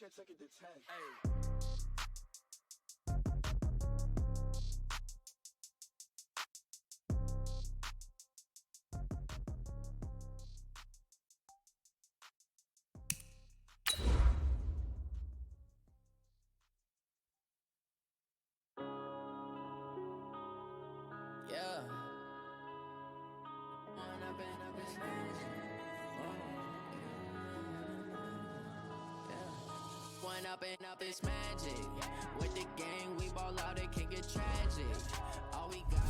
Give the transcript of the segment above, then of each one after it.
I took it to 10. Hey. Yeah. One up and up is magic. With the gang, we ball out, it can get tragic. All we got.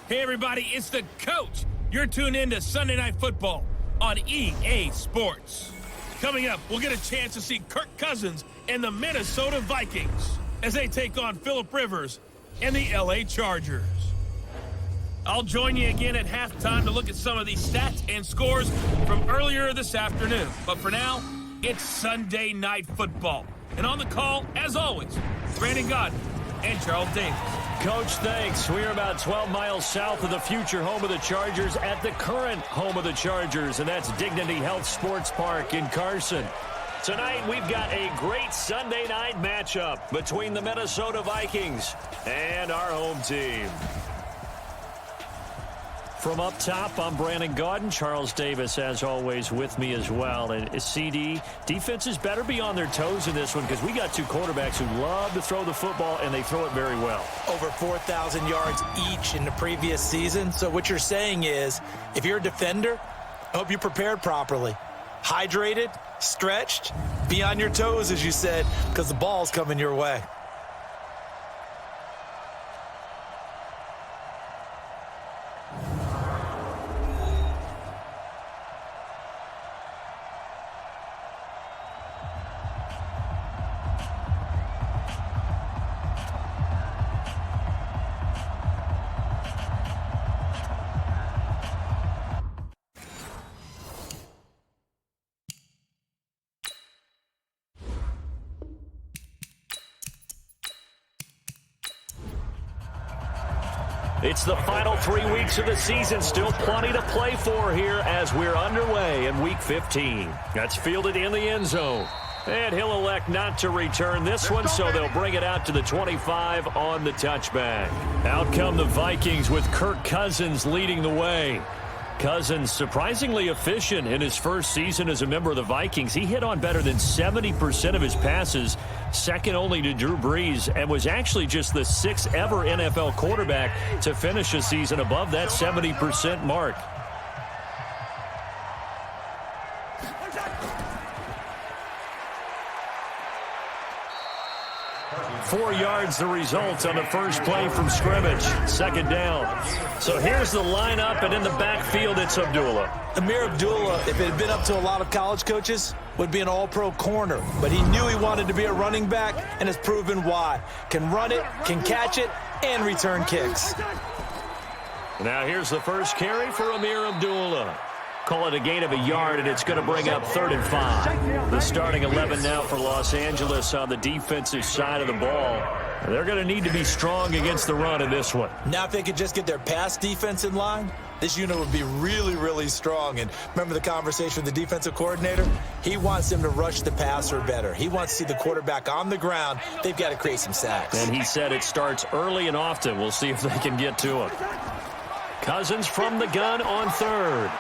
Hey everybody, it's the coach. You're tuned in to Sunday Night Football on EA Sports. Coming up, we'll get a chance to see Kirk Cousins and the Minnesota Vikings as they take on Phillip Rivers and the LA Chargers. I'll join you again at halftime to look at some of these stats and scores from earlier this afternoon. But for now, it's Sunday Night Football. And on the call, as always, Brandon Godden and Charles Davis. Coach, thanks. We're about 12 miles south of the future home of the Chargers at the current home of the Chargers, and that's Dignity Health Sports Park in Carson. Tonight, we've got a great Sunday night matchup between the Minnesota Vikings and our home team. From up top, I'm Brandon Godden. Charles Davis, as always, with me as well. And CD, defenses better be on their toes in this one because we got two quarterbacks who love to throw the football, and they throw it very well. Over 4,000 yards each in the previous season. So what you're saying is, if you're a defender, I hope you prepared properly. Hydrated, stretched, be on your toes, as you said, because the ball's coming your way. It's the final 3 weeks of the season. Still plenty to play for here as we're underway in Week 15. That's fielded in the end zone. And he'll elect not to return this one, so they'll bring it out to the 25 on the touchback. Out come the Vikings with Kirk Cousins leading the way. Cousins surprisingly efficient in his first season as a member of the Vikings. He hit on better than 70% of his passes, second only to Drew Brees, and was actually just the sixth ever NFL quarterback to finish a season above that 70% mark. Four yards the result on the first play from scrimmage. Second down. So here's the lineup, and in the backfield, it's Abdullah. Amir Abdullah, if it had been up to a lot of college coaches, would be an all-pro corner. But he knew he wanted to be a running back, and has proven why. Can run it, can catch it, and return kicks. Now here's the first carry for Amir Abdullah. Call it a gain of a yard, and it's going to bring up 3rd and 5. The starting 11 now for Los Angeles on the defensive side of the ball. They're going to need to be strong against the run in this one. Now if they could just get their pass defense in line, this unit would be really, really strong. And remember the conversation with the defensive coordinator? He wants them to rush the passer better. He wants to see the quarterback on the ground. They've got to create some sacks. And he said it starts early and often. We'll see if they can get to him. Cousins from the gun on 3rd.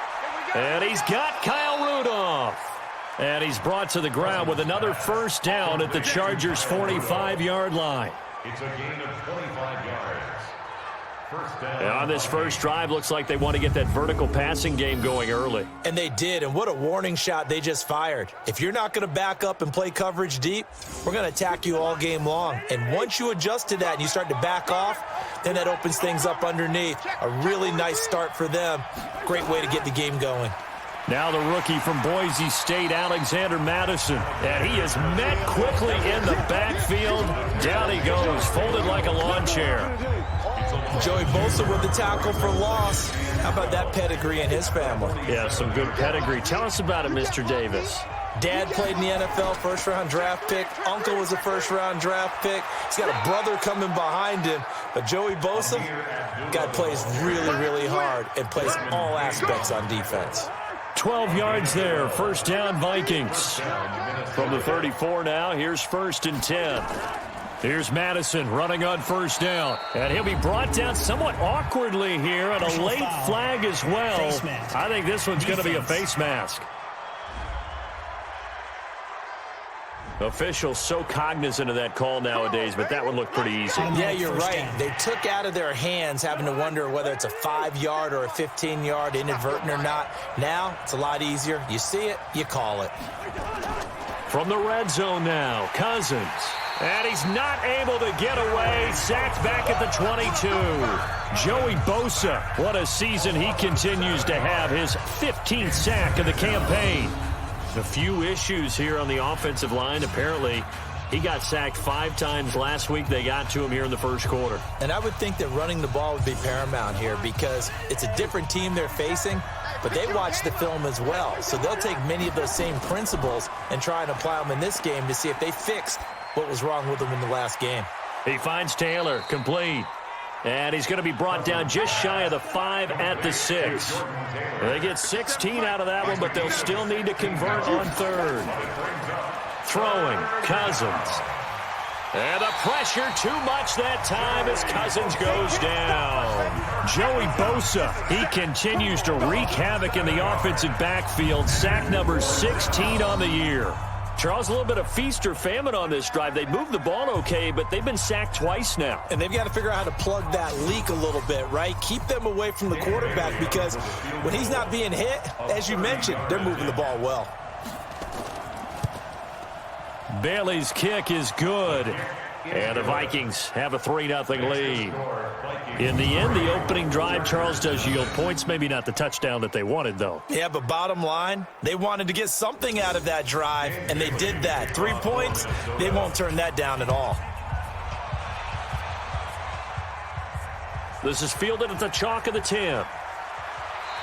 And he's got Kyle Rudolph. And he's brought to the ground with another first down at the Chargers' 45-yard line. It's a gain of 25 yards. First down. And on this first drive, looks like they want to get that vertical passing game going early. And they did, and what a warning shot they just fired. If you're not going to back up and play coverage deep, we're going to attack you all game long. And once you adjust to that and you start to back off, then that opens things up underneath. A really nice start for them. Great way to get the game going. Now the rookie from Boise State, Alexander Madison. And he is met quickly in the backfield. Down he goes, folded like a lawn chair. Joey Bosa with the tackle for loss. How about that pedigree in his family? Yeah, some good pedigree. Tell us about it, Mr. Davis. Dad played in the NFL, first-round draft pick. Uncle was a first-round draft pick. He's got a brother coming behind him. But Joey Bosa, guy plays really, really hard and plays all aspects on defense. 12 yards there. First down, Vikings. From the 34 now, here's 1st and 10. Here's Madison running on first down. And he'll be brought down somewhat awkwardly here, and a late flag as well. I think this one's going to be a face mask. Officials so cognizant of that call nowadays, but that one looked pretty easy. Yeah, you're right. They took out of their hands having to wonder whether it's a 5-yard or a 15-yard, inadvertent or not. Now, it's a lot easier. You see it, you call it. From the red zone now, Cousins. And he's not able to get away. Sacked back at the 22. Joey Bosa, what a season he continues to have. His 15th sack of the campaign. A few issues here on the offensive line. Apparently, he got sacked 5 times last week. They got to him here in the first quarter. And I would think that running the ball would be paramount here because it's a different team they're facing, but they watch the film as well. So they'll take many of those same principles and try and apply them in this game to see if they fixed what was wrong with them in the last game. He finds Taylor, complete. And he's going to be brought down just shy of the 5 at the 6. They get 16 out of that one, but they'll still need to convert on 3rd. Throwing, Cousins. And the pressure too much that time as Cousins goes down. Joey Bosa, he continues to wreak havoc in the offensive backfield. Sack number 16 on the year. Charles, a little bit of feast or famine on this drive. They moved the ball okay, but they've been sacked twice now. And they've got to figure out how to plug that leak a little bit, right? Keep them away from the quarterback because when he's not being hit, as you mentioned, they're moving the ball well. Bailey's kick is good. And the Vikings have a 3-0 lead. In the end, the opening drive, Charles, does yield points. Maybe not the touchdown that they wanted, though. Yeah, but bottom line, they wanted to get something out of that drive, and they did that. 3 points, they won't turn that down at all. This is fielded at the chalk of the 10.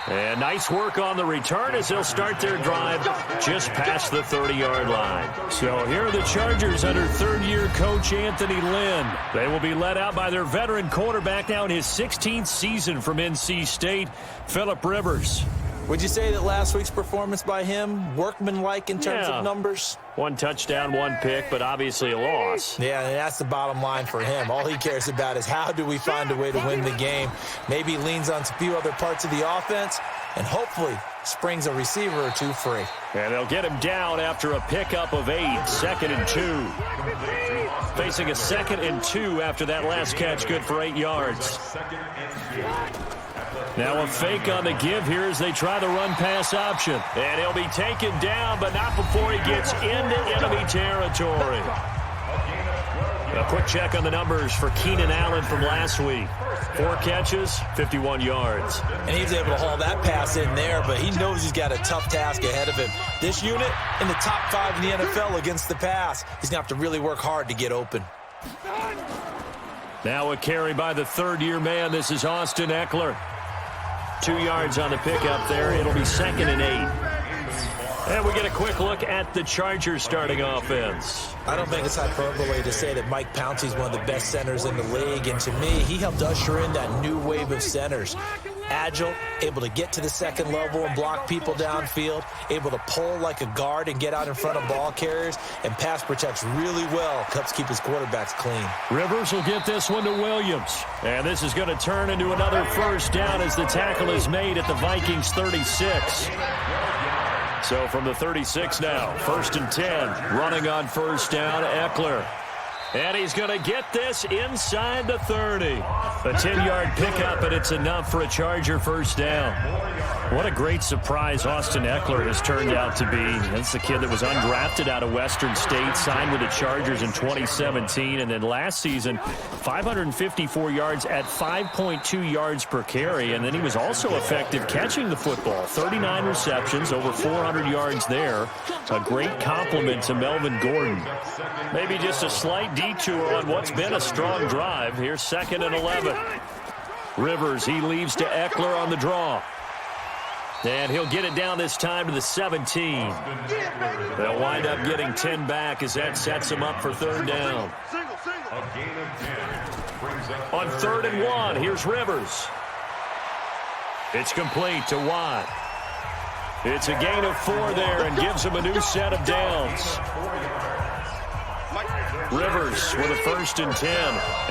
And nice work on the return as they'll start their drive just past the 30-yard line. So here are the Chargers under third-year coach Anthony Lynn. They will be led out by their veteran quarterback now in his 16th season from NC State, Phillip Rivers. Would you say that last week's performance by him, workmanlike in terms of numbers? 1 touchdown, 1 pick, but obviously a loss. Yeah, and that's the bottom line for him. All he cares about is how do we find a way to win the game. Maybe leans on a few other parts of the offense and hopefully springs a receiver or 2 free. And they'll get him down after a pickup of 8, 2nd and 2. Facing a 2nd and 2 after that last catch, good for 8 yards. Now a fake on the give here as they try the run-pass option. And he'll be taken down, but not before he gets into enemy territory. A quick check on the numbers for Keenan Allen from last week. 4 catches, 51 yards. And he was able to haul that pass in there, but he knows he's got a tough task ahead of him. This unit in the top 5 in the NFL against the pass. He's going to have to really work hard to get open. Now a carry by the third-year man. This is Austin Eckler. 2 yards on the pickup there. It'll be 2nd and 8. And we get a quick look at the Chargers starting offense. I don't think it's hyperbole to say that Mike Pouncey's one of the best centers in the league. And to me, he helped usher in that new wave of centers. Agile, able to get to the second level and block people downfield, able to pull like a guard and get out in front of ball carriers, and pass protects really well, helps keep his quarterbacks clean. Rivers will get this one to Williams. And this is going to turn into another first down as the tackle is made at the Vikings 36. So from the 36 now, 1st and 10, running on first down, Eckler. And he's going to get this inside the 30. A 10-yard pickup, and it's enough for a Charger first down. What a great surprise Austin Eckler has turned out to be. That's the kid that was undrafted out of Western State, signed with the Chargers in 2017, and then last season, 554 yards at 5.2 yards per carry, and then he was also effective catching the football. 39 receptions, over 400 yards there. A great compliment to Melvin Gordon. Maybe just a slight detour on what's been a strong drive. Here's 2nd and 11. Rivers, he leaves to Eckler on the draw. And he'll get it down this time to the 17. They'll wind up getting 10 back as that sets him up for 3rd down. On 3rd and 1, here's Rivers. It's complete to Watt. It's a gain of 4 there and gives him a new set of downs. Rivers with a 1st and 10.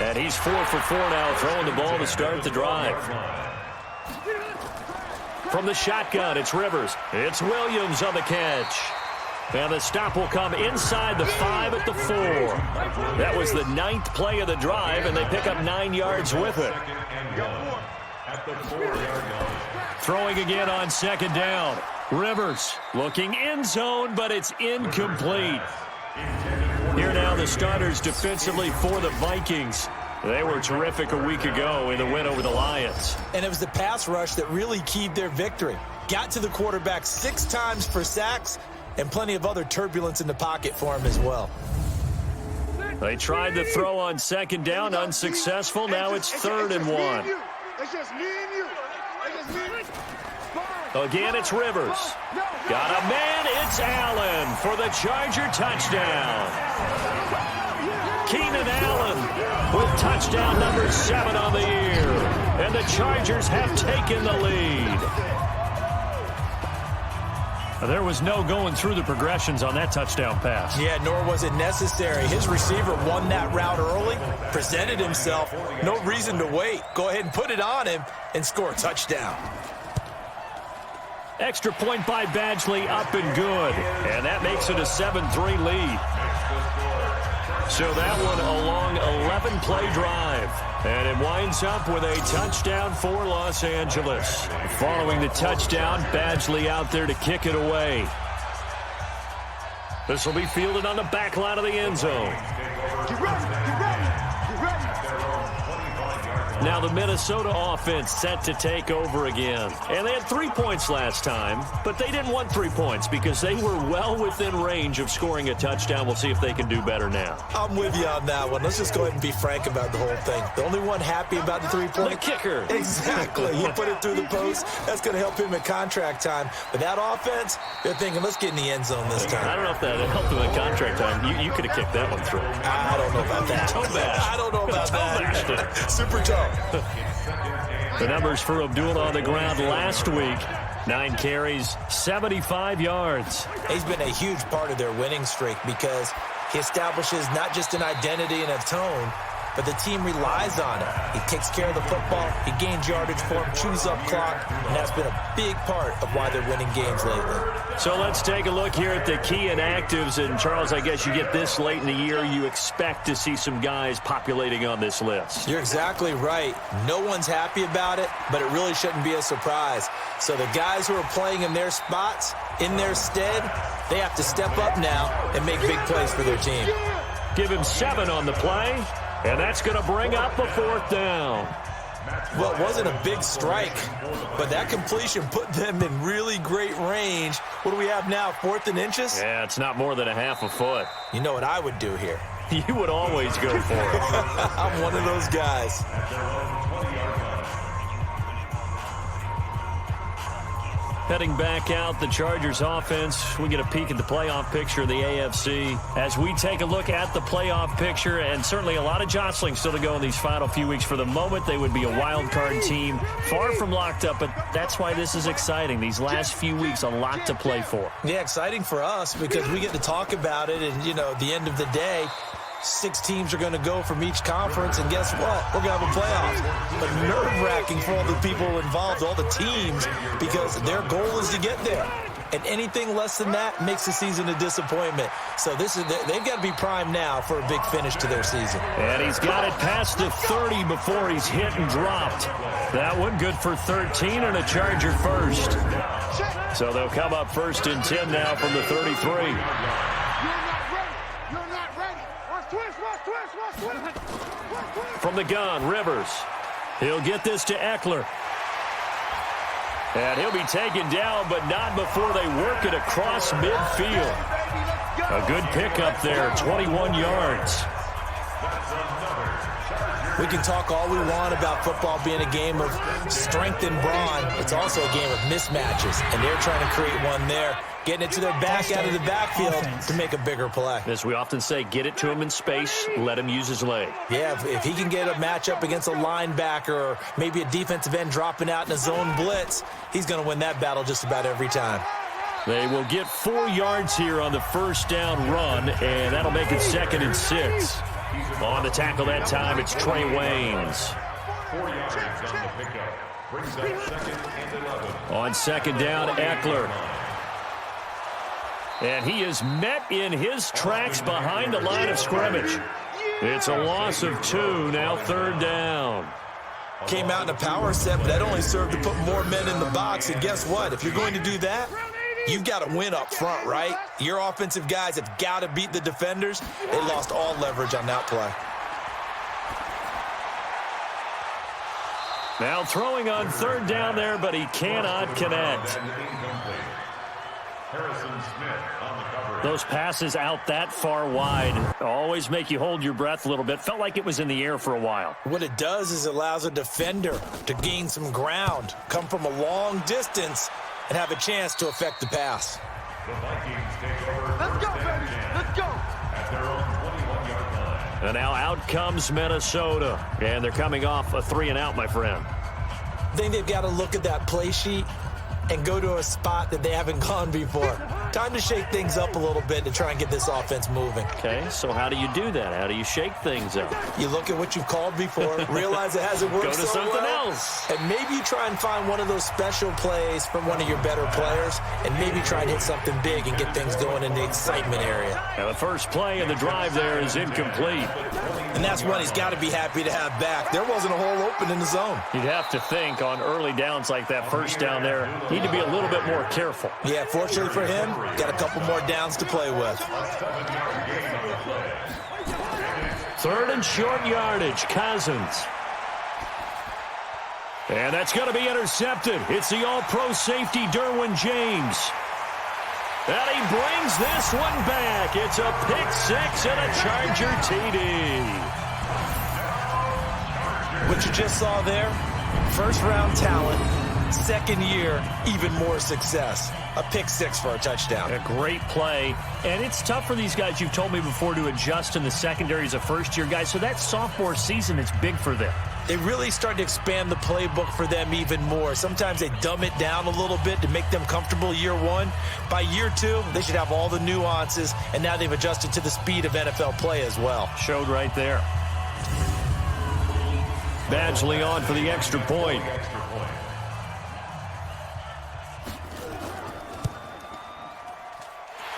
And he's 4 for 4 now, throwing the ball to start the drive. From the shotgun, it's Rivers. It's Williams on the catch. And the stop will come inside the 5 at the 4. That was the 9th play of the drive, and they pick up 9 yards with it. Throwing again on 2nd down. Rivers looking end zone, but it's incomplete. Here now the starters defensively for the Vikings. They were terrific a week ago in the win over the Lions. And it was the pass rush that really keyed their victory. Got to the quarterback 6 times for sacks and plenty of other turbulence in the pocket for him as well. They tried to throw on 2nd down, unsuccessful. Now it's 3rd and 1. It's just me and you. It's just me and you. Again, it's Rivers. Got a man, it's Allen for the Charger touchdown. Keenan Allen with touchdown number 7 on the year. And the Chargers have taken the lead. There was no going through the progressions on that touchdown pass. Yeah, nor was it necessary. His receiver won that route early, presented himself. No reason to wait. Go ahead and put it on him and score a touchdown. Extra point by Badgley, up and good. And that makes it a 7-3 lead. So that one a long 11-play drive. And it winds up with a touchdown for Los Angeles. Following the touchdown, Badgley out there to kick it away. This will be fielded on the back line of the end zone. Get ready, get ready, get ready. Now the Minnesota offense set to take over again. And they had 3 points last time, but they didn't want 3 points because they were well within range of scoring a touchdown. We'll see if they can do better now. I'm with you on that one. Let's just go ahead and be frank about the whole thing. The only one happy about the 3-point? The kicker. Exactly. He put it through the post. That's going to help him in contract time. But that offense, they're thinking, let's get in the end zone this time. I don't know if that helped him in contract time. You could have kicked that one through. I don't know about that. Toe bash. I don't know about Toe-bashed that. it. Super toe. The numbers for Abdullah on the ground last week. 9 carries, 75 yards. He's been a huge part of their winning streak because he establishes not just an identity and a tone, but the team relies on it. He takes care of the football. He gains yardage for him, chews up clock, and that's been a big part of why they're winning games lately. So let's take a look here at the key inactives. And, Charles, I guess you get this late in the year, you expect to see some guys populating on this list. You're exactly right. No one's happy about it, but it really shouldn't be a surprise. So the guys who are playing in their spots, in their stead, they have to step up now and make big plays for their team. Give him 7 on the play, and that's going to bring up a 4th down. Well, it wasn't a big strike, but that completion put them in really great range. What do we have now, 4th and inches? Yeah, it's not more than a half a foot. You know what I would do here? You would always go for it. I'm one of those guys. Heading back out, the Chargers offense. We get a peek at the playoff picture of the AFC. As we take a look at the playoff picture, and certainly a lot of jostling still to go in these final few weeks. For the moment, they would be a wild card team, far from locked up, but that's why this is exciting. These last few weeks, a lot to play for. Yeah, exciting for us because we get to talk about it, and, you know, at the end of the day, 6 teams are going to go from each conference, and guess what? We're going to have a playoffs. But nerve-wracking for all the people involved, all the teams, because their goal is to get there. And anything less than that makes the season a disappointment. So they've got to be primed now for a big finish to their season. And he's got it past the 30 before he's hit and dropped. That one good for 13 and a Charger first. So they'll come up 1st and 10 now from the 33. From the gun, Rivers. He'll get this to Eckler. And he'll be taken down, but not before they work it across midfield. A good pickup there, 21 yards. We can talk all we want about football being a game of strength and brawn. It's also a game of mismatches, and they're trying to create one there, getting it to their back out of the backfield to make a bigger play. As we often say, get it to him in space, let him use his leg. Yeah, if he can get a matchup against a linebacker or maybe a defensive end dropping out in a zone blitz, he's going to win that battle just about every time. They will get 4 yards here on the first down run, and that'll make it 2nd and 6. On the tackle that time, it's Trey Waynes. 4 yards on the pickup. Brings up 2nd and 11. On 2nd down, Eckler. And he is met in his tracks behind the line of scrimmage. It's a loss of 2, now 3rd down. Came out in a power set, but that only served to put more men in the box. And guess what? If you're going to do that, you've got to win up front, right? Your offensive guys have got to beat the defenders. They lost all leverage on that play. Now throwing on 3rd down there, but he cannot connect. Harrison Smith on the cover. Those passes out that far wide always make you hold your breath a little bit. Felt like it was in the air for a while. What it does is it allows a defender to gain some ground, come from a long distance, and have a chance to affect the pass. The Vikings take over. Let's go, baby. Let's go. At their own 21-yard line. And now out comes Minnesota. And they're coming off a 3-and-out, my friend. I think they've got to look at that play sheet and go to a spot that they haven't gone before. Time to shake things up a little bit to try and get this offense moving. Okay, so how do you do that? How do you shake things up? You look at what you've called before, realize it hasn't worked Go to so something well, else. and maybe you try and find one of those special plays from one of your better players, and maybe try and hit something big and get things going in the excitement area. Now the first play of the drive there is incomplete. And that's one he's got to be happy to have back. There wasn't a hole open in the zone. You'd have to think on early downs like that first down there, need to be a little bit more careful. Yeah, fortunately for him, got a couple more downs to play with. 3rd and short yardage, Cousins. And that's going to be intercepted. It's the all-pro safety, Derwin James. And he brings this one back. It's a pick 6 and a Charger TD. What you just saw there, first-round talent, 2nd year, even more success. A pick 6 for a touchdown. A great play. And it's tough for these guys, you've told me before, to adjust in the secondary as a first-year guy. So that sophomore season is big for them. They really start to expand the playbook for them even more. Sometimes they dumb it down a little bit to make them comfortable year 1. By year 2, they should have all the nuances, and now they've adjusted to the speed of NFL play as well. Showed right there. Badgley on for the extra point.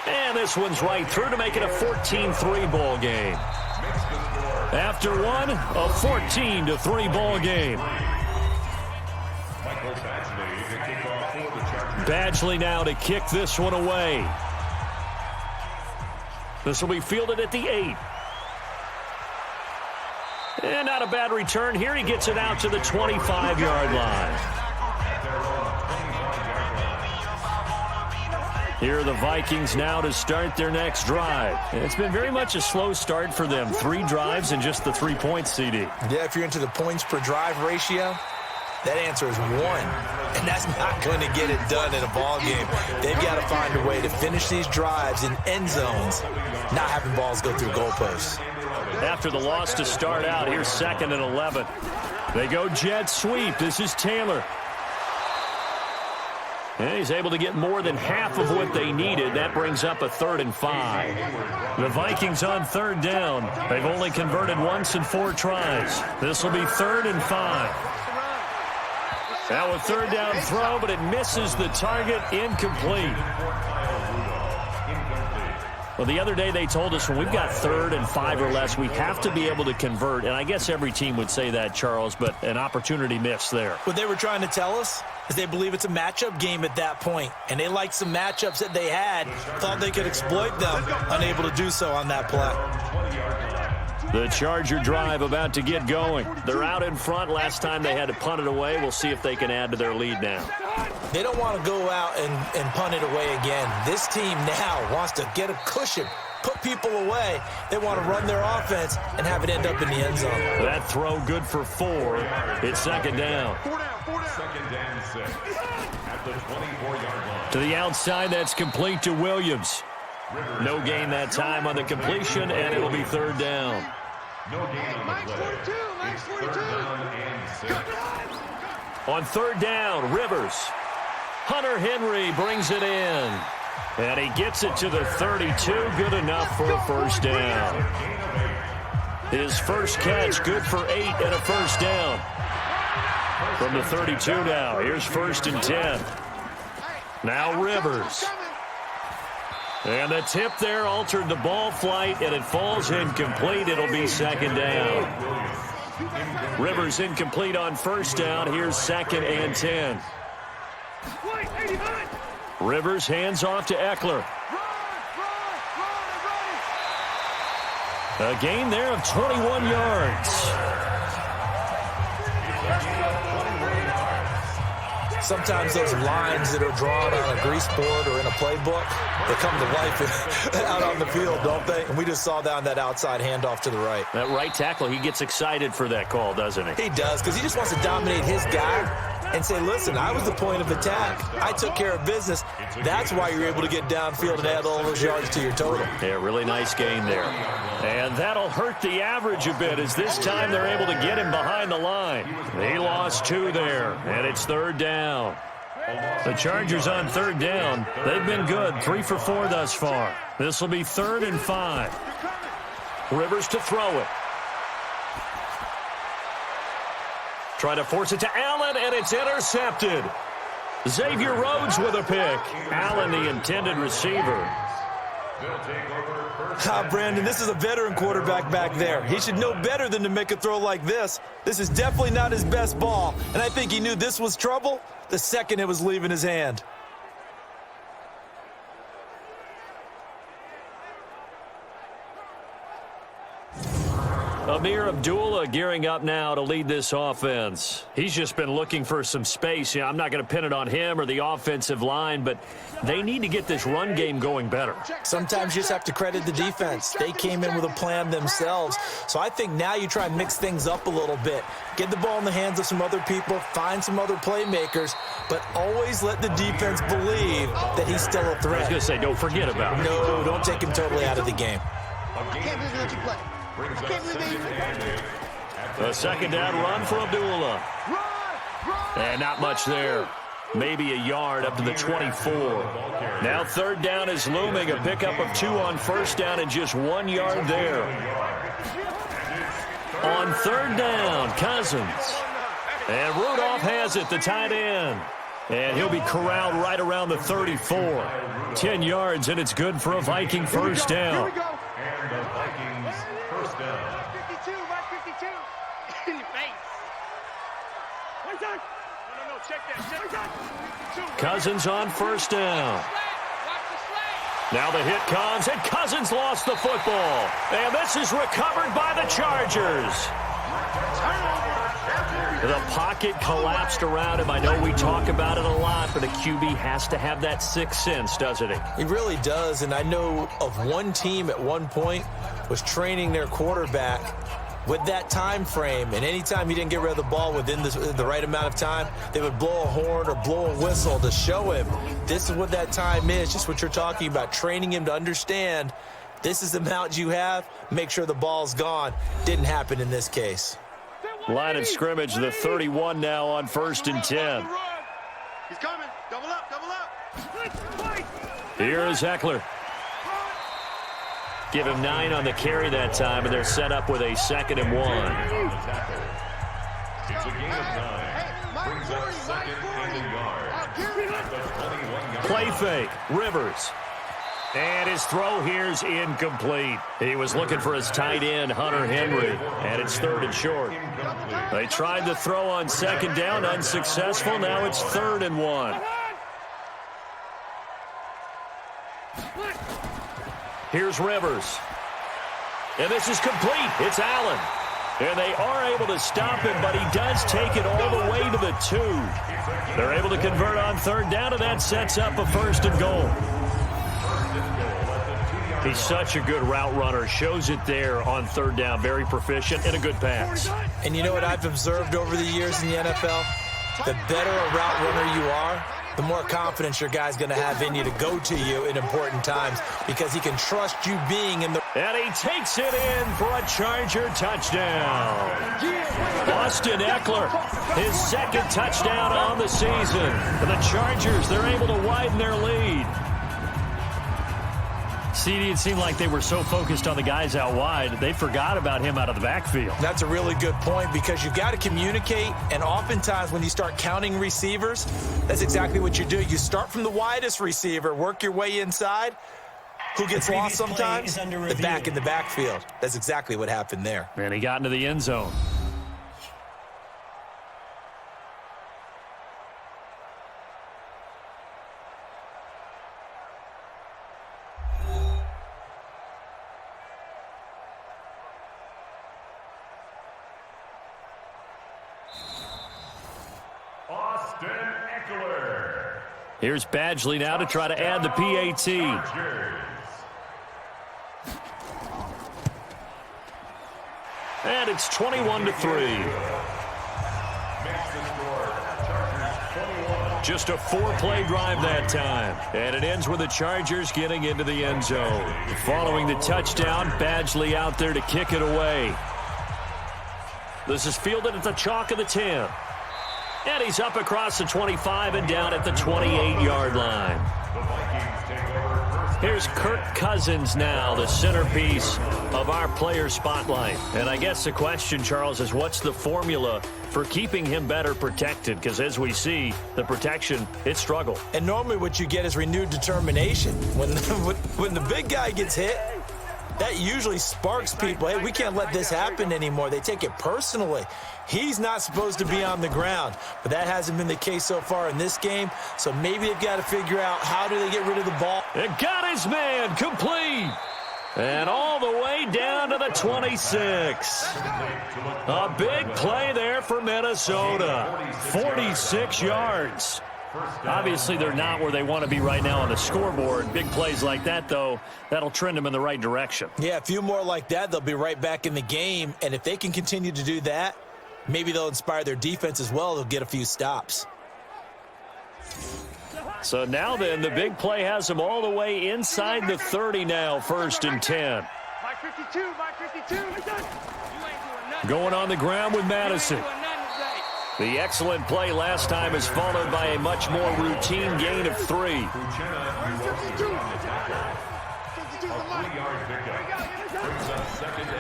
And this one's right through to make it a 14-3 ball game. After one, a 14-3 ball game. Badgley now to kick this one away. This will be fielded at the 8. And not a bad return here. He gets it out to the 25-yard line. Here are the Vikings now to start their next drive. It's been very much a slow start for them. 3 drives and just the 3 points, CD. Yeah, if you're into the points per drive ratio, that answer is 1. And that's not going to get it done in a ball game. They've got to find a way to finish these drives in end zones, not having balls go through goalposts. After the loss to start out, here's 2nd and 11. They go jet sweep. This is Taylor. And he's able to get more than half of what they needed. That brings up a 3rd and 5. The Vikings on 3rd down. They've only converted once in 4 tries. This will be 3rd and 5. Now a 3rd down throw, but it misses the target. Incomplete. Well, the other day they told us when we've got 3rd and 5 or less, we have to be able to convert. And I guess every team would say that, Charles, but an opportunity missed there. What they were trying to tell us is they believe it's a matchup game at that point. And they liked some matchups that they had, thought they could exploit them, unable to do so on that play. The Charger drive about to get going. They're out in front. Last time they had to punt it away. We'll see if they can add to their lead now. They don't want to go out and punt it away again. This team now wants to get a cushion, put people away. They want to run their offense and have it end up in the end zone. That throw good for 4. It's 2nd down. 2nd and 6 at the 24-yard line. To the outside, that's complete to Williams. No gain that time on the completion, and it'll be 3rd down. No gain on the play. It's 3rd down and 6. On 3rd down, Rivers. Hunter Henry brings it in. And he gets it to the 32. Good enough for a first down. His first catch, good for 8 and a first down. From the 32 now, here's 1st and 10. Now Rivers. And the tip there altered the ball flight, and it falls incomplete. It'll be 2nd down. Rivers incomplete on 1st down. Here's 2nd and 10. Rivers hands off to Eckler. A gain there of 21 yards. Sometimes those lines that are drawn on a grease board or in a playbook, they come to life out on the field, don't they? And we just saw that on that outside handoff to the right. That right tackle, he gets excited for that call, doesn't he? He does, because he just wants to dominate his guy and say, listen, I was the point of attack. I took care of business. That's why you're able to get downfield and add all those yards to your total. Yeah, really nice gain there. And that'll hurt the average a bit, as this time they're able to get him behind the line. He lost 2 there, and it's 3rd down. The Chargers on 3rd down. They've been good, 3 for 4 thus far. This will be 3rd and 5. Rivers to throw it. Try to force it to Allen, and it's intercepted. Xavier Rhodes with a pick. Allen, the intended receiver. Brandon, this is a veteran quarterback back there. He should know better than to make a throw like this. This is definitely not his best ball, and I think he knew this was trouble the second it was leaving his hand. Amir Abdullah gearing up now to lead this offense. He's just been looking for some space. I'm not going to pin it on him or the offensive line, but they need to get this run game going better. Sometimes you just have to credit the defense. They came in with a plan themselves. So I think now you try and mix things up a little bit. Get the ball in the hands of some other people, find some other playmakers, but always let the defense believe that he's still a threat. I was going to say, don't forget about it. No, don't take him totally out of the game. I can't believe they let you play. I can't believe they... A 2nd down run for Abdullah. And not much there. Maybe a yard up to the 24. Now 3rd down is looming. A pickup of 2 on 1st down and just 1 yard there. On 3rd down, Cousins. And Rudolph has it, the tight end. And he'll be corralled right around the 34. 10 yards, and it's good for a Viking first down. And the Vikings first down. 52, right 52. In your face. No, check that. Cousins on 1st down. Now the hit comes, and Cousins lost the football. And this is recovered by the Chargers. The pocket collapsed around him. I know we talk about it a lot, but a QB has to have that sixth sense, doesn't he? He really does, and I know of one team at one point was training their quarterback with that time frame, and anytime he didn't get rid of the ball within the right amount of time, they would blow a horn or blow a whistle to show him this is what that time is, just what you're talking about, training him to understand this is the amount you have, make sure the ball's gone. Didn't happen in this case. Line of scrimmage, the 31 now on 1st and 10. He's coming. Double up, double up. Here is Eckler. Give him 9 on the carry that time, and they're set up with a 2nd and 1. It's a gain of 9. Brings up 2nd and a yard. At the 21-yard Play fake, Rivers. And his throw here's incomplete. He was looking for his tight end, Hunter Henry, and it's 3rd and short. They tried to throw on 2nd down, unsuccessful. Now it's 3rd and 1. Here's Rivers. And this is complete. It's Allen. And they are able to stop him, but he does take it all the way to the 2. They're able to convert on 3rd down, and that sets up a 1st and goal. He's such a good route runner. Shows it there on 3rd down. Very proficient and a good pass. And you know what I've observed over the years in the NFL? The better a route runner you are, the more confidence your guy's going to have in you to go to you in important times because he can trust you being in the... And he takes it in for a Charger touchdown. Austin Eckler, his second touchdown on the season. And the Chargers, they're able to widen their lead. CD, it seemed like they were so focused on the guys out wide, they forgot about him out of the backfield. That's a really good point because you've got to communicate, and oftentimes when you start counting receivers, that's exactly what you do. You start from the widest receiver, work your way inside. Who gets lost sometimes? The back in the backfield. That's exactly what happened there. And he got into the end zone. Austin Eckler. Here's Badgley now to try to add the PAT. And it's 21-3. Just a 4-play drive that time. And it ends with the Chargers getting into the end zone. Following the touchdown, Badgley out there to kick it away. This is fielded at the chalk of the 10. And he's up across the 25 and down at the 28-yard line. Here's Kirk Cousins now, the centerpiece of our player spotlight. And I guess the question, Charles, is what's the formula for keeping him better protected? Because as we see, the protection, it struggled. And normally what you get is renewed determination. When the big guy gets hit, that usually sparks people. Hey, we can't let this happen anymore. They take it personally. He's not supposed to be on the ground, but that hasn't been the case so far in this game. So maybe they've got to figure out how do they get rid of the ball. It got his man complete. And all the way down to the 26. A big play there for Minnesota. 46 yards. Obviously, they're not where they want to be right now on the scoreboard. Big plays like that, though, that'll trend them in the right direction. Yeah, a few more like that, they'll be right back in the game. And if they can continue to do that, maybe they'll inspire their defense as well. They'll get a few stops. So now then, the big play has them all the way inside the 30 now, 1st and 10. Mike 52, Mike 52. Going on the ground with Madison. The excellent play last time is followed by a much more routine gain of 3.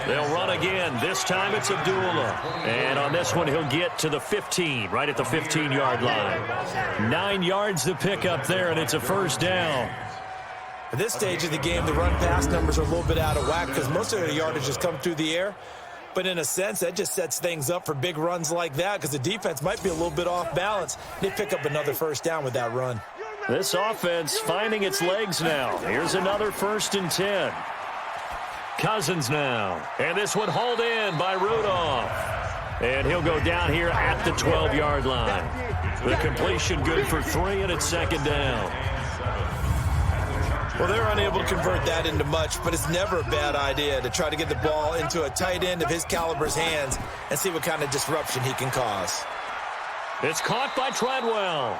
They'll run again. This time it's Abdullah. And on this one, he'll get to the 15, right at the 15-yard line. 9 yards to pick up there, and it's a 1st down. At this stage of the game, the run-pass numbers are a little bit out of whack because most of their yardage has come through the air. But in a sense, that just sets things up for big runs like that because the defense might be a little bit off balance. They pick up another 1st down with that run. This offense finding its legs now. Here's another 1st and 10. Cousins now. And this one hauled in by Rudolph. And he'll go down here at the 12-yard line. The completion good for 3, and it's 2nd down. Well, they're unable to convert that into much, but it's never a bad idea to try to get the ball into a tight end of his caliber's hands and see what kind of disruption he can cause. It's caught by Treadwell.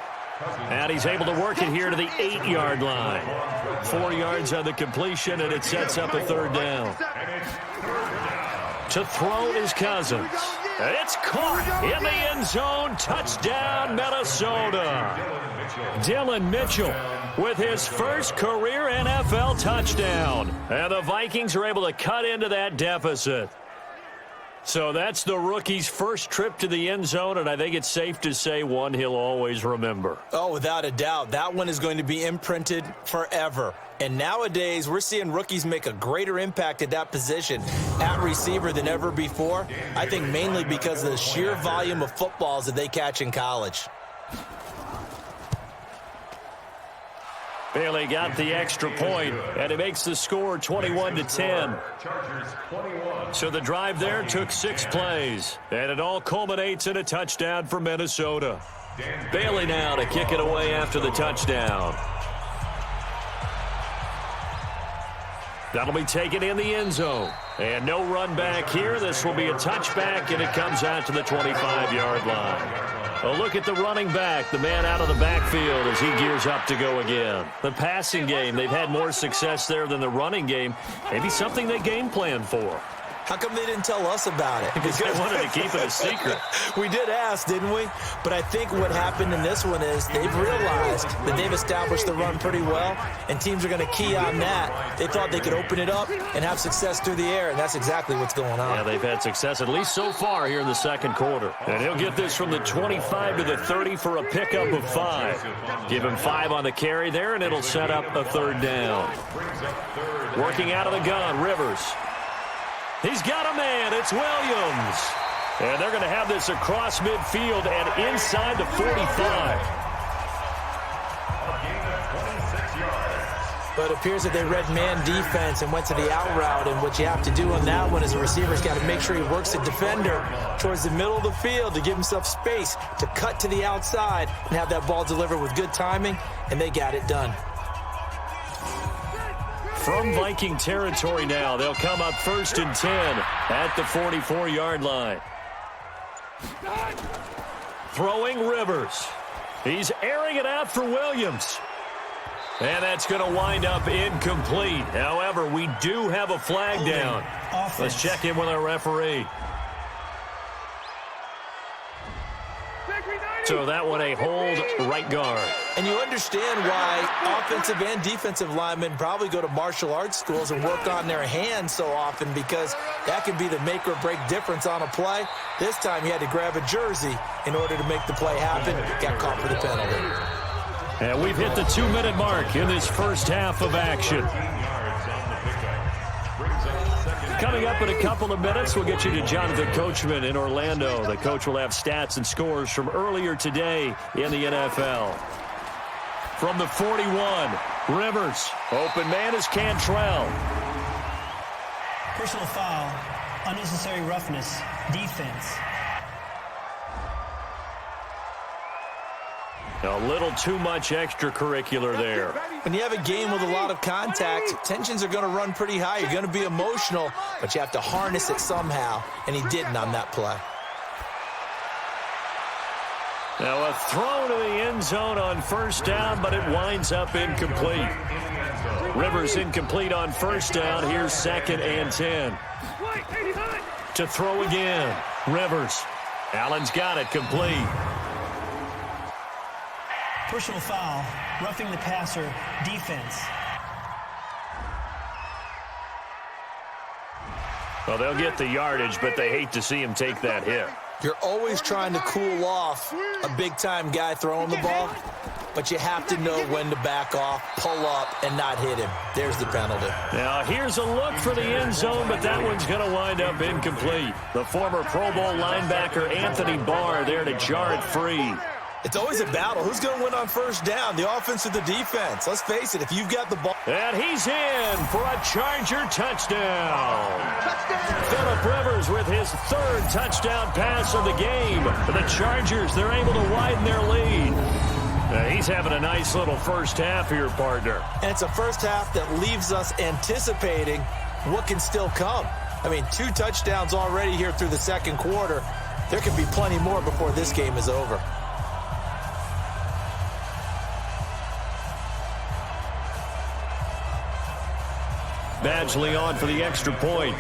And he's able to work it here to the 8-yard line. 4 yards on the completion, and it sets up a 3rd down. To throw is Cousins. And it's caught in the end zone. Touchdown, Minnesota. Dylan Mitchell with his first career NFL touchdown. And the Vikings are able to cut into that deficit. So that's the rookie's first trip to the end zone, and I think it's safe to say one he'll always remember. Oh, without a doubt. That one is going to be imprinted forever. And nowadays, we're seeing rookies make a greater impact at that position at receiver than ever before. I think mainly because of the sheer volume of footballs that they catch in college. Bailey got the extra point, and it makes the score 21-10. So the drive there took 6 plays, and it all culminates in a touchdown for Minnesota. Bailey now to kick it away after the touchdown. That'll be taken in the end zone. And no run back here. This will be a touchback, and it comes out to the 25-yard line. A look at the running back, the man out of the backfield as he gears up to go again. The passing game, they've had more success there than the running game. Maybe something they game plan for. How come they didn't tell us about it? Because they wanted to keep it a secret. We did ask, didn't we? But I think what happened in this one is they've realized that they've established the run pretty well, and teams are going to key on that. They thought they could open it up and have success through the air, and that's exactly what's going on. Yeah, they've had success, at least so far here in the second quarter. And he'll get this from the 25 to the 30 for a pickup of 5. Give him 5 on the carry there, and it'll set up a 3rd down. Working out of the gun, Rivers. He's got a man. It's Williams. And they're going to have this across midfield and inside the 45. But it appears that they read man defense and went to the out route. And what you have to do on that one is the receiver's got to make sure he works the defender towards the middle of the field to give himself space to cut to the outside and have that ball delivered with good timing. And they got it done. From Viking territory now, they'll come up 1st and 10 at the 44-yard line. Throwing Rivers. He's airing it out for Williams. And that's going to wind up incomplete. However, we do have a flag down. Let's check in with our referee. So that one a hold right guard. And you understand why offensive and defensive linemen probably go to martial arts schools and work on their hands so often, because that can be the make or break difference on a play. This time he had to grab a jersey in order to make the play happen. Got caught for the penalty. And we've hit the 2-minute mark in this first half of action. Coming up in a couple of minutes, we'll get you to Jonathan Coachman in Orlando. The coach will have stats and scores from earlier today in the NFL. From the 41, Rivers. Open man is Cantrell. Personal foul, unnecessary roughness, defense. A little too much extracurricular there. When you have a game with a lot of contact, tensions are going to run pretty high. You're going to be emotional, but you have to harness it somehow, and he didn't on that play. Now a throw to the end zone on 1st down, but it winds up incomplete. Rivers incomplete on 1st down. Here's 2nd and 10. To throw again. Rivers. Allen's got it complete. Personal foul, roughing the passer, defense. Well, they'll get the yardage, but they hate to see him take that hit. You're always trying to cool off a big-time guy throwing the ball, but you have to know when to back off, pull up, and not hit him. There's the penalty. Now, here's a look for the end zone, but that one's going to wind up incomplete. The former Pro Bowl linebacker Anthony Barr there to jar it free. It's always a battle. Who's going to win on 1st down, the offense or the defense? Let's face it, if you've got the ball. And he's in for a Charger touchdown. Phillip Rivers with his 3rd touchdown pass of the game. The Chargers, they're able to widen their lead. He's having a nice little first half here, partner. And it's a first half that leaves us anticipating what can still come. I mean, 2 touchdowns already here through the second quarter. There could be plenty more before this game is over. Badgley on for the extra point.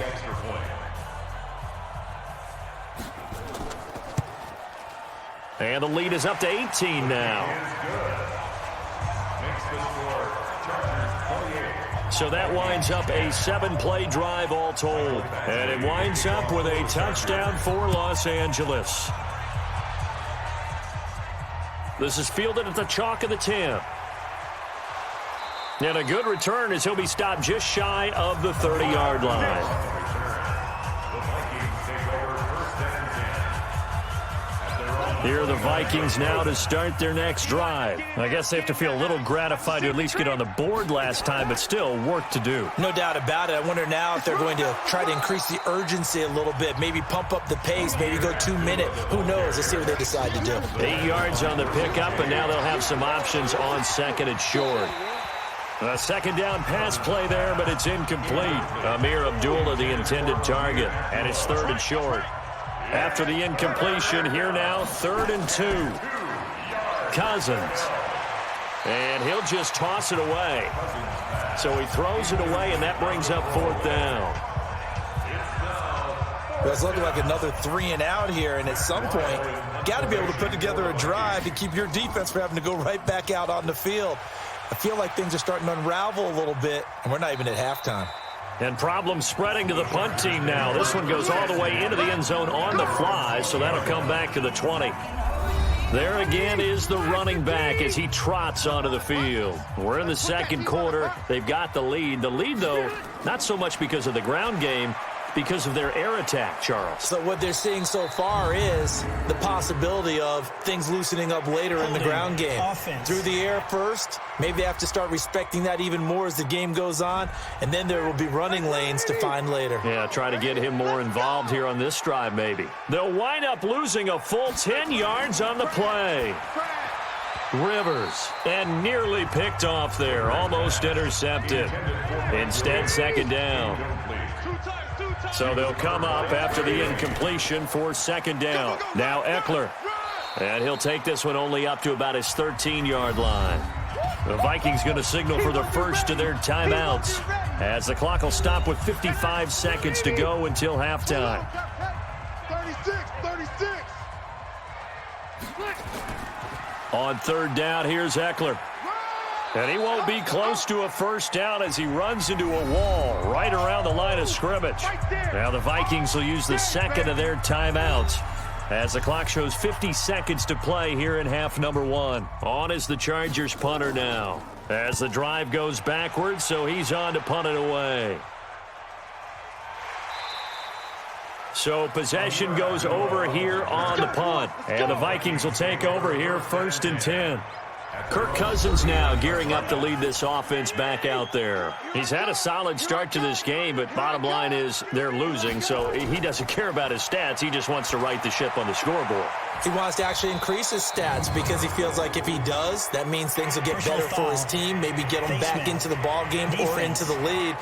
And the lead is up to 18 now. So that winds up a 7-play drive all told. And it winds up with a touchdown for Los Angeles. This is fielded at the chalk of the 10. And a good return as he'll be stopped just shy of the 30-yard line. Here are the Vikings now to start their next drive. I guess they have to feel a little gratified to at least get on the board last time, but still work to do. No doubt about it. I wonder now if they're going to try to increase the urgency a little bit, maybe pump up the pace, maybe go 2-minute. Who knows? Let's see what they decide to do. 8 yards on the pickup, and now they'll have some options on 2nd and short. A 2nd down pass play there, but it's incomplete. Amir Abdullah, the intended target, and it's 3rd and short. After the incompletion, here now, 3rd and 2. Cousins. And he'll just toss it away. So he throws it away, and that brings up 4th down. Well, it's looking like another 3 and out here, and at some point, got to be able to put together a drive to keep your defense from having to go right back out on the field. I feel like things are starting to unravel a little bit, and we're not even at halftime. And problems spreading to the punt team now. This one goes all the way into the end zone on the fly, so that'll come back to the 20. There again is the running back as he trots onto the field. We're in the second quarter. They've got the lead. The lead, though, not so much because of the ground game, because of their air attack, Charles. So what they're seeing so far is the possibility of things loosening up later in the ground game. Offense. Through the air first, maybe they have to start respecting that even more as the game goes on, and then there will be running lanes to find later. Yeah, try to get him more involved here on this drive, maybe. They'll wind up losing a full 10 yards on the play. Rivers, and nearly picked off there, almost intercepted. Instead, 2nd down. So they'll come up after the incompletion for 2nd down. Now Eckler. And he'll take this one only up to about his 13-yard line. The Vikings going to signal for the first of their timeouts, as the clock will stop with 55 seconds to go until halftime. 36. On 3rd down, here's Eckler. And he won't be close to a first down as he runs into a wall right around the line of scrimmage. Now the Vikings will use the second of their timeouts as the clock shows 50 seconds to play here in half number 1. On is the Chargers punter now as the drive goes backwards, so he's on to punt it away. So possession goes over here on the punt, and the Vikings will take over here 1st and 10. Kirk Cousins now gearing up to lead this offense back out there. He's had a solid start to this game, but bottom line is they're losing, so he doesn't care about his stats. He just wants to right the ship on the scoreboard. He wants to actually increase his stats because he feels like if he does, that means things will get better for his team, maybe get them back into the ball game or into the lead.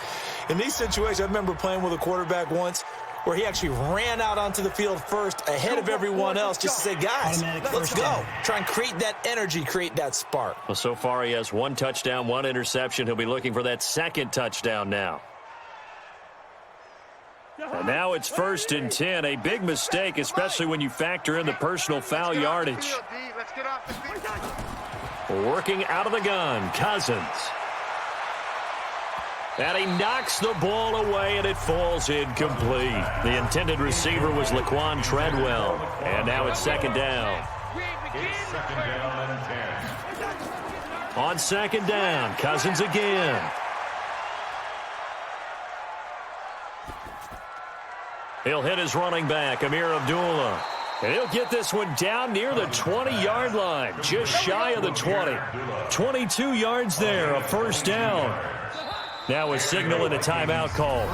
In these situations, I remember playing with a quarterback once where he actually ran out onto the field first ahead of everyone else just to say, guys, let's go. Try and create that energy, create that spark. Well, so far he has 1 touchdown, 1 interception. He'll be looking for that 2nd touchdown now. And now it's 1st and 10. A big mistake, especially when you factor in the personal foul yardage. Working out of the gun, Cousins. And he knocks the ball away, and it falls incomplete. The intended receiver was Laquan Treadwell. And now it's 2nd down. It's 2nd down and 10. On 2nd down, Cousins again. He'll hit his running back, Amir Abdullah. And he'll get this one down near the 20-yard line, just shy of the 20. 22 yards there, a 1st down. Now a signal and a timeout call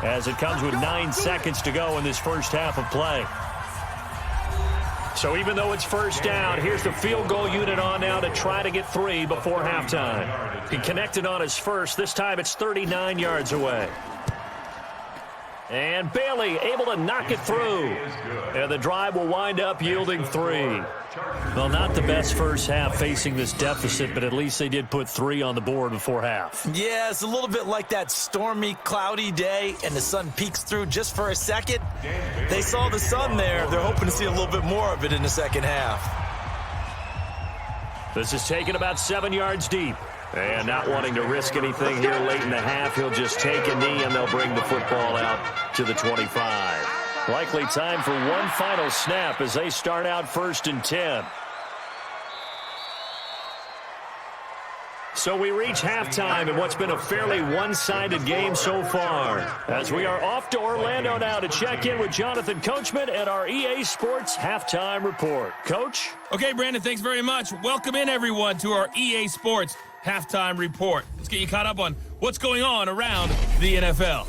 as it comes with 9 seconds to go in this first half of play. So even though it's 1st down, here's the field goal unit on now to try to get 3 before halftime. He connected on his first. This time it's 39 yards away. And Bailey able to knock it through. And the drive will wind up yielding 3. Well, not the best first half facing this deficit, but at least they did put 3 on the board before half. Yeah, it's a little bit like that stormy, cloudy day, and the sun peeks through just for a second. They saw the sun there. They're hoping to see a little bit more of it in the second half. This is taken about 7 yards deep. And not wanting to risk anything here late in the half, he'll just take a knee, and they'll bring the football out to the 25. Likely time for one final snap as they start out 1st and 10. So we reach halftime in what's been a fairly one-sided game so far, as we are off to Orlando now to check in with Jonathan Coachman at our EA Sports Halftime Report. Coach? Okay, Brandon, thanks very much. Welcome in, everyone, to our EA Sports Halftime Report. Let's get you caught up on what's going on around the NFL.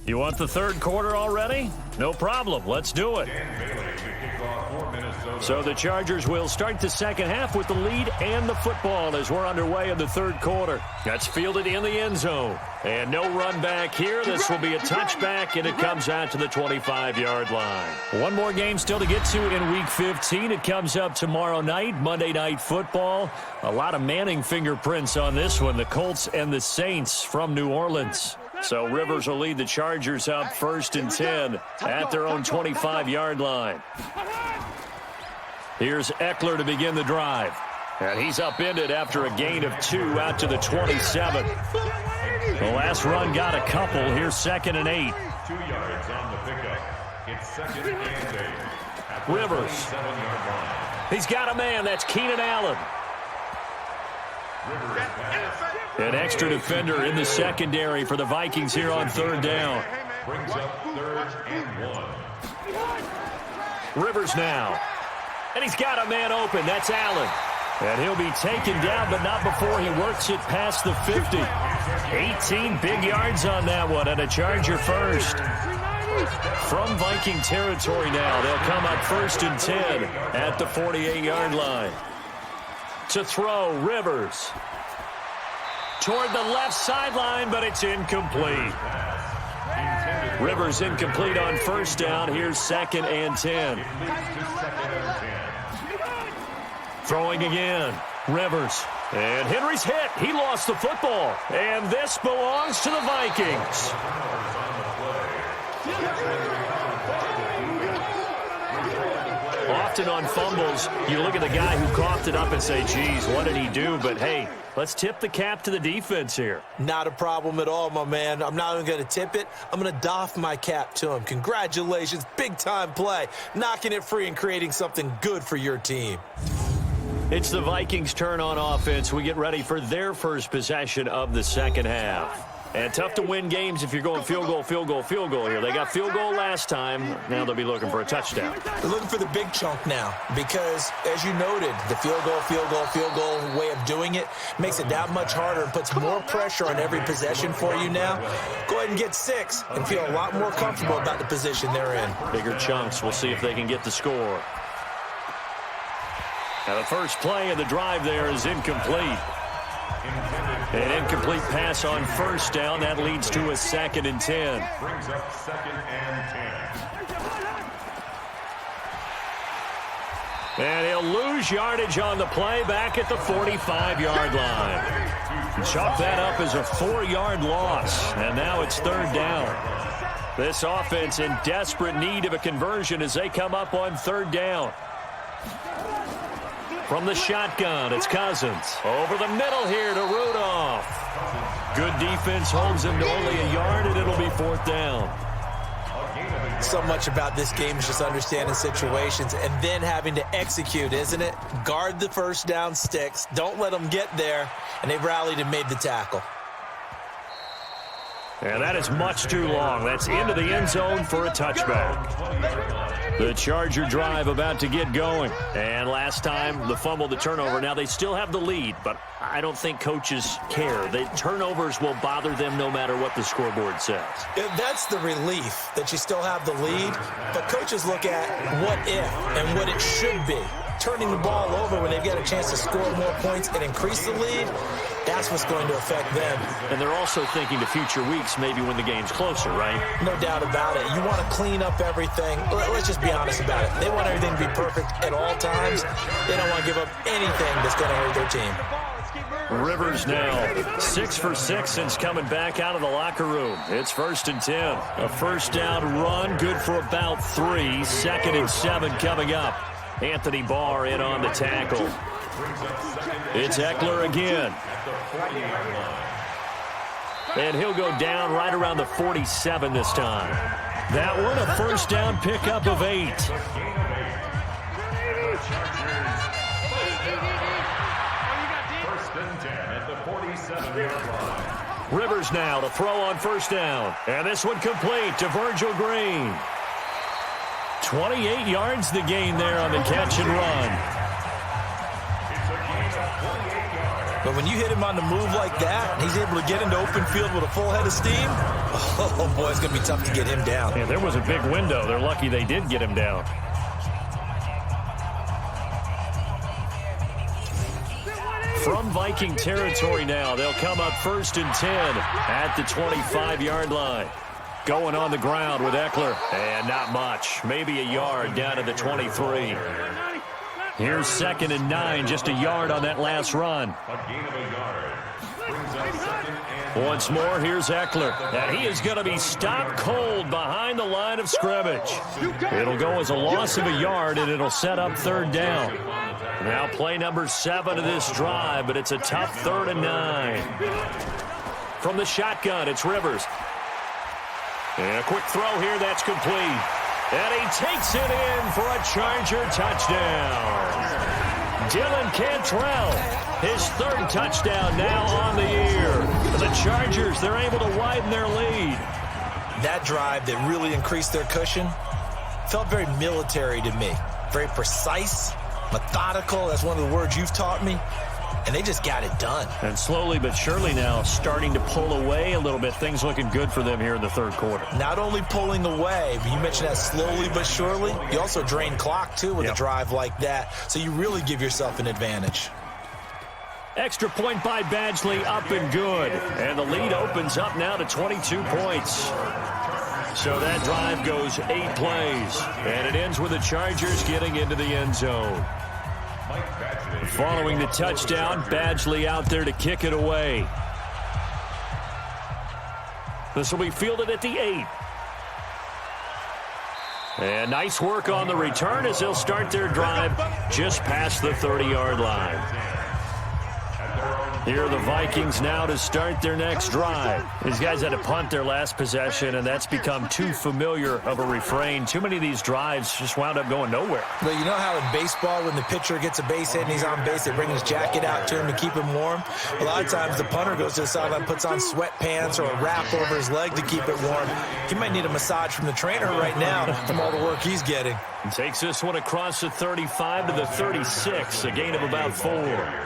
You want the third quarter already? No problem. Let's do it. Dan Bailey to kick off for Minnesota. So the Chargers will start the second half with the lead and the football as we're underway in the third quarter. That's fielded in the end zone. And no run back here. This will be a touchback, and it comes out to the 25-yard line. One more game still to get to in Week 15. It comes up tomorrow night, Monday Night Football. A lot of Manning fingerprints on this one, the Colts and the Saints from New Orleans. So Rivers will lead the Chargers up 1st and 10 at their own 25-yard line. Here's Eckler to begin the drive. And he's upended after a gain of 2 out to the 27. The last run got a couple. Here's 2nd and 8. 2 yards on the pickup. It's 2nd and 8. Rivers. 7-yard line. He's got a man. That's Keenan Allen. Rivers pass. An extra defender in the secondary for the Vikings here on 3rd down. Brings up 3rd and 1. Rivers now. And he's got a man open. That's Allen. And he'll be taken down, but not before he works it past the 50. 18 big yards on that one, and a Charger first. From Viking territory now, they'll come up 1st and 10 at the 48-yard line. To throw, Rivers. Toward the left sideline, but it's incomplete. Rivers incomplete on 1st down. Here's 2nd and 10. Throwing again. Rivers. And Henry's hit. He lost the football. And this belongs to the Vikings. Often on fumbles, you look at the guy who coughed it up and say, geez, what did he do? But, hey, let's tip the cap to the defense here. Not a problem at all, my man. I'm not even going to tip it. I'm going to doff my cap to him. Congratulations. Big-time play. Knocking it free and creating something good for your team. It's the Vikings' turn on offense. We get ready for their first possession of the second half. And tough to win games if you're going field goal, field goal, field goal here. They got field goal last time. Now they'll be looking for a touchdown. They're looking for the big chunk now because, as you noted, the field goal way of doing it makes it that much harder and puts more pressure on every possession for you now. Go ahead and get 6 and feel a lot more comfortable about the position they're in. Bigger chunks. We'll see if they can get the score. Now the first play of the drive there is incomplete. An incomplete pass on 1st down. That leads to a 2nd and 10. Brings up 2nd and 10. And he'll lose yardage on the play back at the 45-yard line. Chalk that up as a 4-yard loss. And now it's 3rd down. This offense in desperate need of a conversion as they come up on 3rd down. From the shotgun, it's Cousins. Over the middle here to Rudolph. Good defense holds him to only a yard, and it'll be 4th down. So much about this game is just understanding situations and then having to execute, isn't it? Guard the 1st down sticks. Don't let them get there. And they rallied and made the tackle. And that is much too long. That's into the end zone for a touchback. The Charger drive about to get going. And last time, the fumble, the turnover. Now, they still have the lead, but I don't think coaches care. The turnovers will bother them no matter what the scoreboard says. That's the relief, that you still have the lead. But coaches look at what if and what it should be. Turning the ball over when they've got a chance to score more points and increase the lead, that's what's going to affect them. And they're also thinking to future weeks, maybe when the game's closer, right? No doubt about it. You want to clean up everything. Let's just be honest about it. They want everything to be perfect at all times. They don't want to give up anything that's going to hurt their team. Rivers now 6 for 6 since coming back out of the locker room. It's 1st and 10. A 1st down run, good for about 3. 2nd and 7 coming up. Anthony Barr in on the tackle. It's Eckler again. And he'll go down right around the 47 this time. That one, a 1st down pickup of 8. Rivers now to throw on 1st down. And this one complete to Virgil Green. 28 yards the gain there on the catch and run. But when you hit him on the move like that, and he's able to get into open field with a full head of steam, oh boy, it's going to be tough to get him down. Yeah, there was a big window. They're lucky they did get him down. in Viking territory now. They'll come up 1st and 10 at the 25-yard line. Going on the ground with Eckler. And not much. Maybe a yard down to the 23. Here's 2nd and 9. Just a yard on that last run. A gain of a yard. Brings up 2nd and Once more, here's Eckler. And he is going to be stopped cold behind the line of scrimmage. It'll go as a loss of a yard, and it'll set up 3rd down. Now play number 7 of this drive, but it's a tough 3rd and 9. From the shotgun, it's Rivers. And a quick throw here, that's complete. And he takes it in for a Charger touchdown. Dylan Cantrell, his 3rd touchdown now on the year. The Chargers, they're able to widen their lead. That drive that really increased their cushion felt very military to me. Very precise, methodical. That's one of the words you've taught me. And they just got it done. And slowly but surely now starting to pull away a little bit. Things looking good for them here in the 3rd quarter. Not only pulling away, but you mentioned that slowly but surely. You also drain clock, too, with a drive like that. So you really give yourself an advantage. Extra point by Badgley, up and good. And the lead opens up now to 22 points. So that drive goes 8 plays. And it ends with the Chargers getting into the end zone. Following the touchdown, Badgley out there to kick it away. This will be fielded at the 8. And nice work on the return as they'll start their drive just past the 30-yard line. Here are the Vikings now to start their next drive. These guys had to punt their last possession, and that's become too familiar of a refrain. Too many of these drives just wound up going nowhere. But you know how in baseball, when the pitcher gets a base hit and he's on base, they bring his jacket out to him to keep him warm? A lot of times the punter goes to the sideline, puts on sweatpants or a wrap over his leg to keep it warm. He might need a massage from the trainer right now from all the work he's getting. He takes this one across the 35 to the 36, a gain of about 4.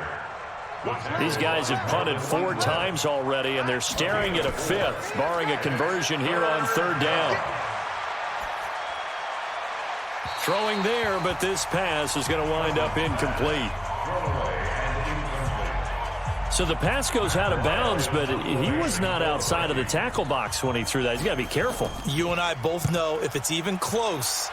These guys have punted 4 times already, and they're staring at a 5th, barring a conversion here on 3rd down. Throwing there, but this pass is going to wind up incomplete. So the pass goes out of bounds, but he was not outside of the tackle box when he threw that. He's got to be careful. You and I both know if it's even close,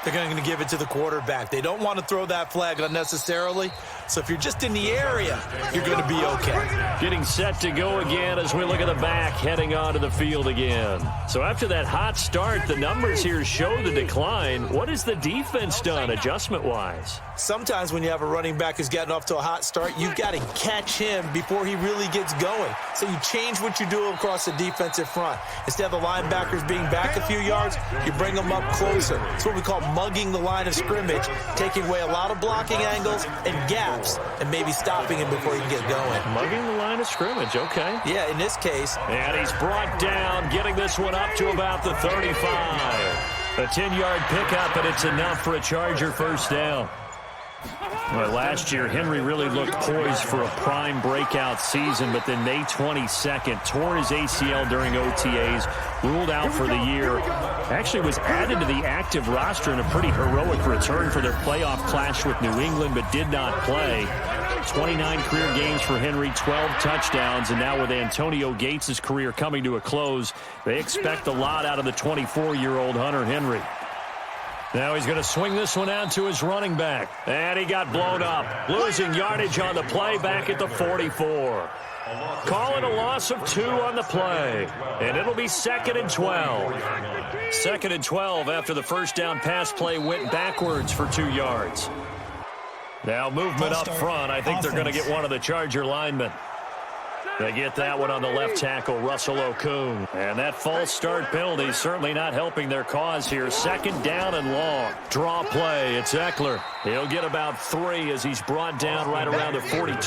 they're going to give it to the quarterback. They don't want to throw that flag unnecessarily. So if you're just in the area, you're going to be okay. Getting set to go again as we look at the back, heading onto the field again. So after that hot start, the numbers here show the decline. What has the defense done adjustment-wise? Sometimes when you have a running back who's getting off to a hot start, you've got to catch him before he really gets going. So you change what you do across the defensive front. Instead of the linebackers being back a few yards, you bring them up closer. It's what we call mugging the line of scrimmage, taking away a lot of blocking angles and gaps, and maybe stopping him before he can get going. Mugging the line of scrimmage, okay. Yeah, in this case. And he's brought down, getting this one up to about the 35. A 10-yard pickup, and it's enough for a Charger 1st down. Well, last year, Henry really looked poised for a prime breakout season, but then May 22nd tore his ACL during OTAs, ruled out for the year. Actually was added to the active roster in a pretty heroic return for their playoff clash with New England, but did not play. 29 career games for Henry, 12 touchdowns, and now with Antonio Gates' career coming to a close, they expect a lot out of the 24-year-old Hunter Henry. Now he's going to swing this one out to his running back. And he got blown up. Losing yardage on the play back at the 44. Call it a loss of 2 on the play. And it'll be 2nd and 12. 2nd and 12 after the 1st down pass play went backwards for 2 yards. Now movement up front. I think they're going to get one of the Charger linemen. They get that one on the left tackle, Russell Okung. And that false start penalty certainly not helping their cause here. 2nd down and long. Draw play. It's Eckler. He'll get about 3 as he's brought down right around the 42. He's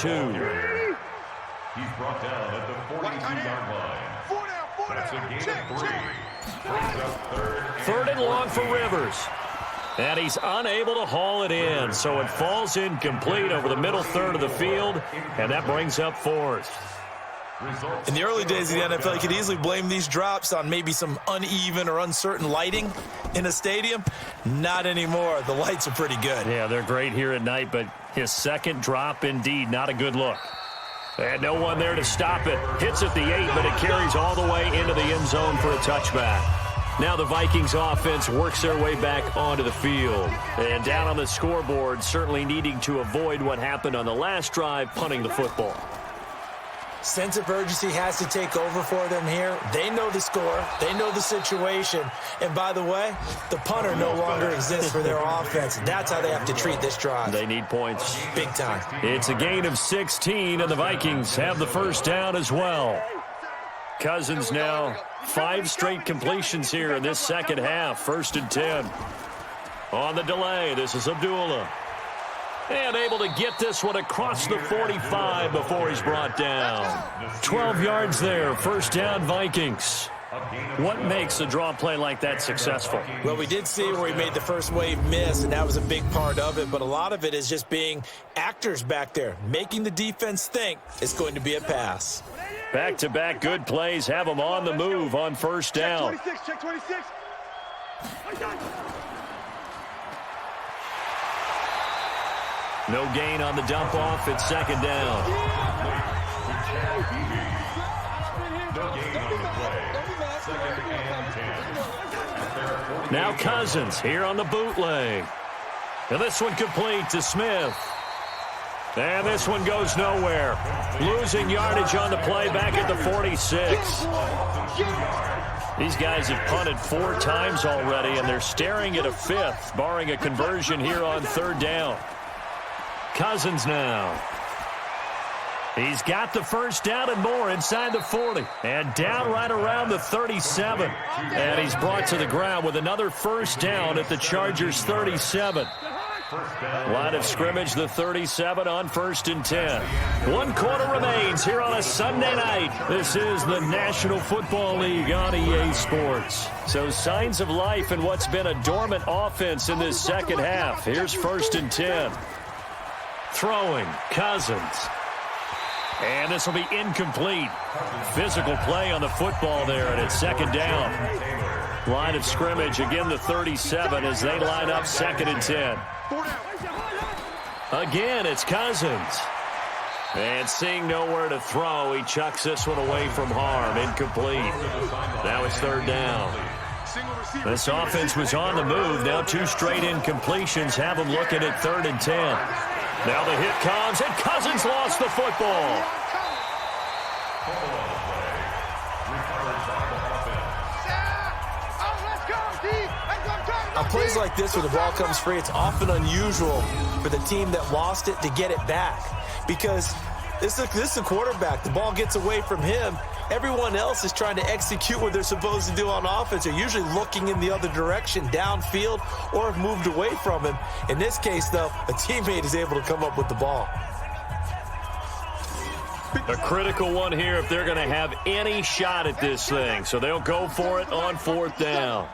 brought down at the 42-yard line. That's a gain of 3. Brings up 3rd and long for Rivers. And he's unable to haul it in. So it falls incomplete over the middle third of the field. And that brings up 4th. In the early days of the NFL, you could easily blame these drops on maybe some uneven or uncertain lighting in a stadium. Not anymore. The lights are pretty good. Yeah, they're great here at night, but his 2nd drop, indeed, not a good look. And no one there to stop it. Hits at the 8, but it carries all the way into the end zone for a touchback. Now the Vikings offense works their way back onto the field. And down on the scoreboard, certainly needing to avoid what happened on the last drive, punting the football. Sense of urgency has to take over for them here. They know the score. They know the situation. And by the way, the punter no longer exists for their offense. That's how they have to treat this drive. They need points. Big time. It's a gain of 16, and the Vikings have the first down as well. Cousins now 5 straight completions here in this second half. 1st and 10. On the delay, this is Abdullah. And able to get this one across the 45 before he's brought down. 12 yards there, 1st down Vikings. What makes a draw play like that successful? Well, we did see where he made the first wave miss, and that was a big part of it. But a lot of it is just being actors back there, making the defense think it's going to be a pass. Back-to-back good plays have them on the move on 1st down. Check 26. No gain on the dump off. It's 2nd down. No gain on the play. 2nd and 10. Now Cousins here on the bootleg. And this one complete to Smith. And this one goes nowhere. Losing yardage on the play back at the 46. These guys have punted 4 times already, and they're staring at a 5th, barring a conversion here on 3rd down. Cousins now. He's got the 1st down and more inside the 40. And down right around the 37. And he's brought to the ground with another 1st down at the Chargers' 37. Line of scrimmage, the 37 on 1st and 10. 1 quarter remains here on a Sunday night. This is the National Football League on EA Sports. So signs of life in what's been a dormant offense in this second half. Here's 1st and 10. Throwing, Cousins. And this will be incomplete. Physical play on the football there, and it's 2nd down. Line of scrimmage, again the 37 as they line up 2nd and 10. Again, it's Cousins. And seeing nowhere to throw, he chucks this one away from harm. Incomplete. Now it's 3rd down. This offense was on the move. Now 2 straight incompletions have them looking at 3rd and 10. Now the hit comes, and Cousins lost the football. On plays like this where the ball comes free, it's often unusual for the team that lost it to get it back. Because this is a quarterback. The ball gets away from him. Everyone else is trying to execute what they're supposed to do on offense. They're usually looking in the other direction, downfield, or have moved away from him. In this case, though, a teammate is able to come up with the ball. A critical one here if they're going to have any shot at this thing. So they'll go for it on 4th down.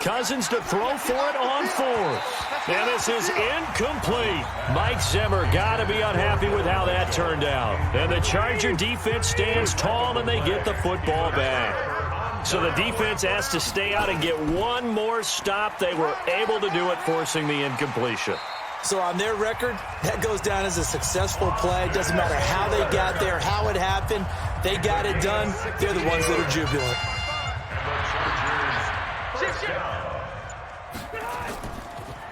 Cousins to throw for it on 4th. And this is incomplete. Mike Zimmer got to be unhappy with how that turned out. And the Charger defense stands tall, and they get the football back. So the defense has to stay out and get one more stop. They were able to do it, forcing the incompletion. So on their record, that goes down as a successful play. It doesn't matter how they got there, how it happened. They got it done. They're the ones that are jubilant.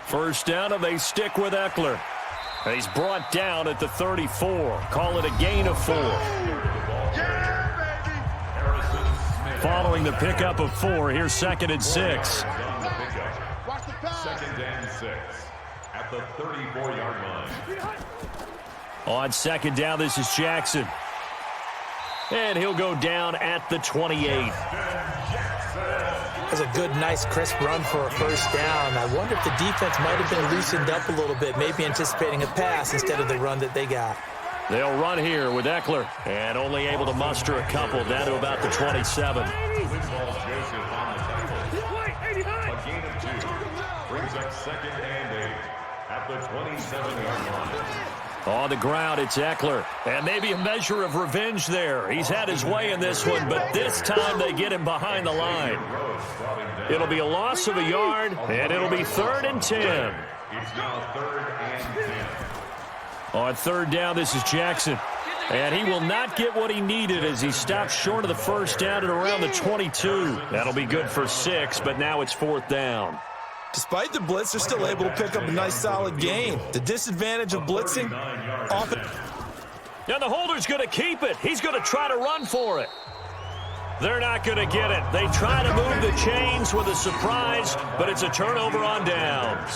First down, and they stick with Eckler. He's brought down at the 34. Call it a gain of 4. Following the pickup of 4, here's 2nd and 6. 2nd and 6 at the 34-yard line. On 2nd down, this is Jackson. And he'll go down at the 28. That's a good, nice, crisp run for a 1st down. I wonder if the defense might have been loosened up a little bit, maybe anticipating a pass instead of the run that they got. They'll run here with Eckler, and only able to muster a couple down to about the 27. A gain of 2 brings up 2nd and 8 at the 27-yard line. On the ground, it's Eckler. And maybe a measure of revenge there. He's had his way in this one, but this time they get him behind the line. It'll be a loss of a yard, and it'll be 3rd and 10. It's now 3rd and 10. On third down, this is Jackson. And he will not get what he needed as he stopped short of the first down at around the 22. That'll be good for 6, but now it's fourth down. Despite the blitz, they're still able to pick up a nice, solid gain. The disadvantage of blitzing often... And the holder's going to keep it. He's going to try to run for it. They're not going to get it. They try to move the chains with a surprise, but it's a turnover on downs.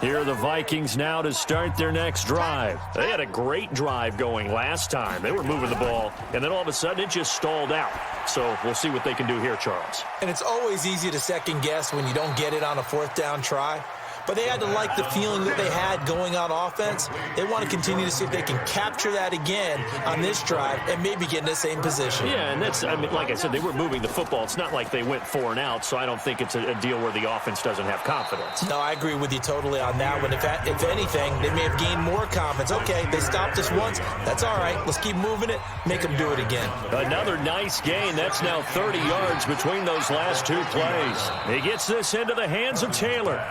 Here are the Vikings now to start their next drive. They had a great drive going last time. They were moving the ball, and then all of a sudden it just stalled out. So we'll see what they can do here, Charles. And it's always easy to second guess when you don't get it on a fourth down try. But they had to like the feeling that they had going on offense. They want to continue to see if they can capture that again on this drive and maybe get in the same position. Yeah, and that's, I mean, like I said, they were moving the football. It's not like they went 4 and out, so I don't think it's a deal where the offense doesn't have confidence. No, I agree with you totally on that one. If anything, they may have gained more confidence. Okay, they stopped us once. That's all right. Let's keep moving it. Make them do it again. Another nice gain. That's now 30 yards between those last 2 plays. He gets this into the hands of Taylor.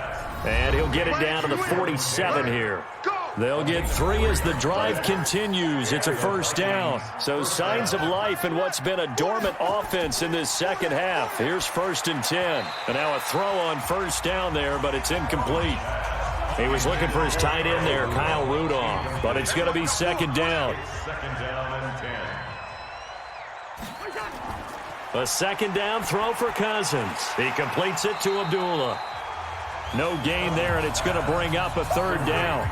And he'll get it down to the 47 here. They'll get 3 as the drive continues. It's a first down. So signs of life in what's been a dormant offense in this second half. Here's 1st and 10. And now a throw on first down there, but it's incomplete. He was looking for his tight end there, Kyle Rudolph. But it's going to be 2nd down. Second down and 10. A 2nd down throw for Cousins. He completes it to Abdullah. No gain there, and it's going to bring up a 3rd down.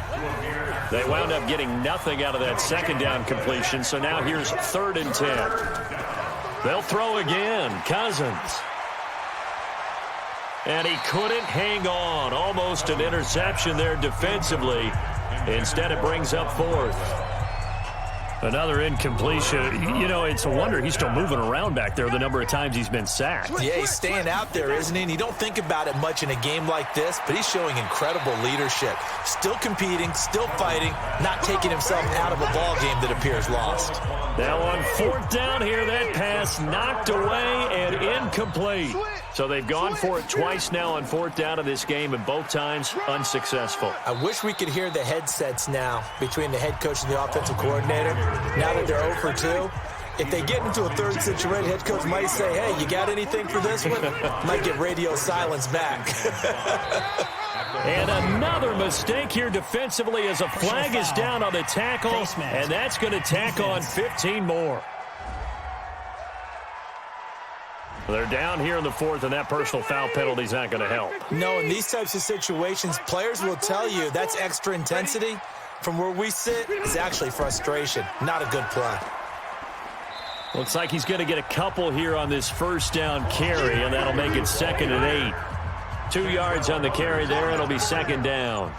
They wound up getting nothing out of that 2nd down completion, so now here's 3rd and 10. They'll throw again. Cousins. And he couldn't hang on. Almost an interception there defensively. Instead, it brings up 4th. Another incompletion. You know, it's a wonder he's still moving around back there the number of times he's been sacked. Yeah, he's staying out there, isn't he? And you don't think about it much in a game like this, but he's showing incredible leadership. Still competing, still fighting, not taking himself out of a ball game that appears lost. Now on 4th down here, that pass knocked away and incomplete. So they've gone for it twice now on 4th down of this game, and both times unsuccessful. I wish we could hear the headsets now between the head coach and the offensive coordinator. Now that they're 0 for 2, if they get into a 3rd situation, head coach might say, hey, you got anything for this one? Might get radio silence back. And another mistake here defensively as a flag is down on the tackle, and that's going to tack on 15 more. They're down here in the 4th, and that personal foul penalty is not going to help. No, in these types of situations, players will tell you that's extra intensity. From where we sit, it's actually frustration. Not a good play. Looks like he's going to get a couple here on this 1st down carry, and that'll make it 2nd and 8. 2 yards on the carry there. It'll be 2nd down.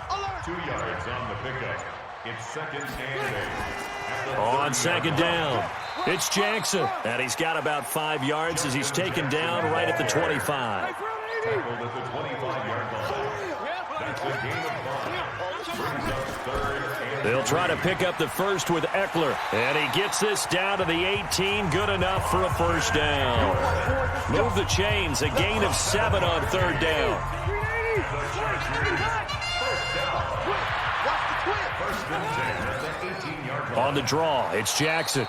2 yards on the pickup. It's 2nd and 8. On 2nd down, it's Jackson. And he's got about 5 yards as he's taken down right at the 25. Tackled at the 25-yard line. That's a gain of 5. Brings up 3rd and They'll try to pick up the first with Eckler. And he gets this down to the 18. Good enough for a first down. Move the chains. A gain of 7 on 3rd down. On the draw, it's Jackson.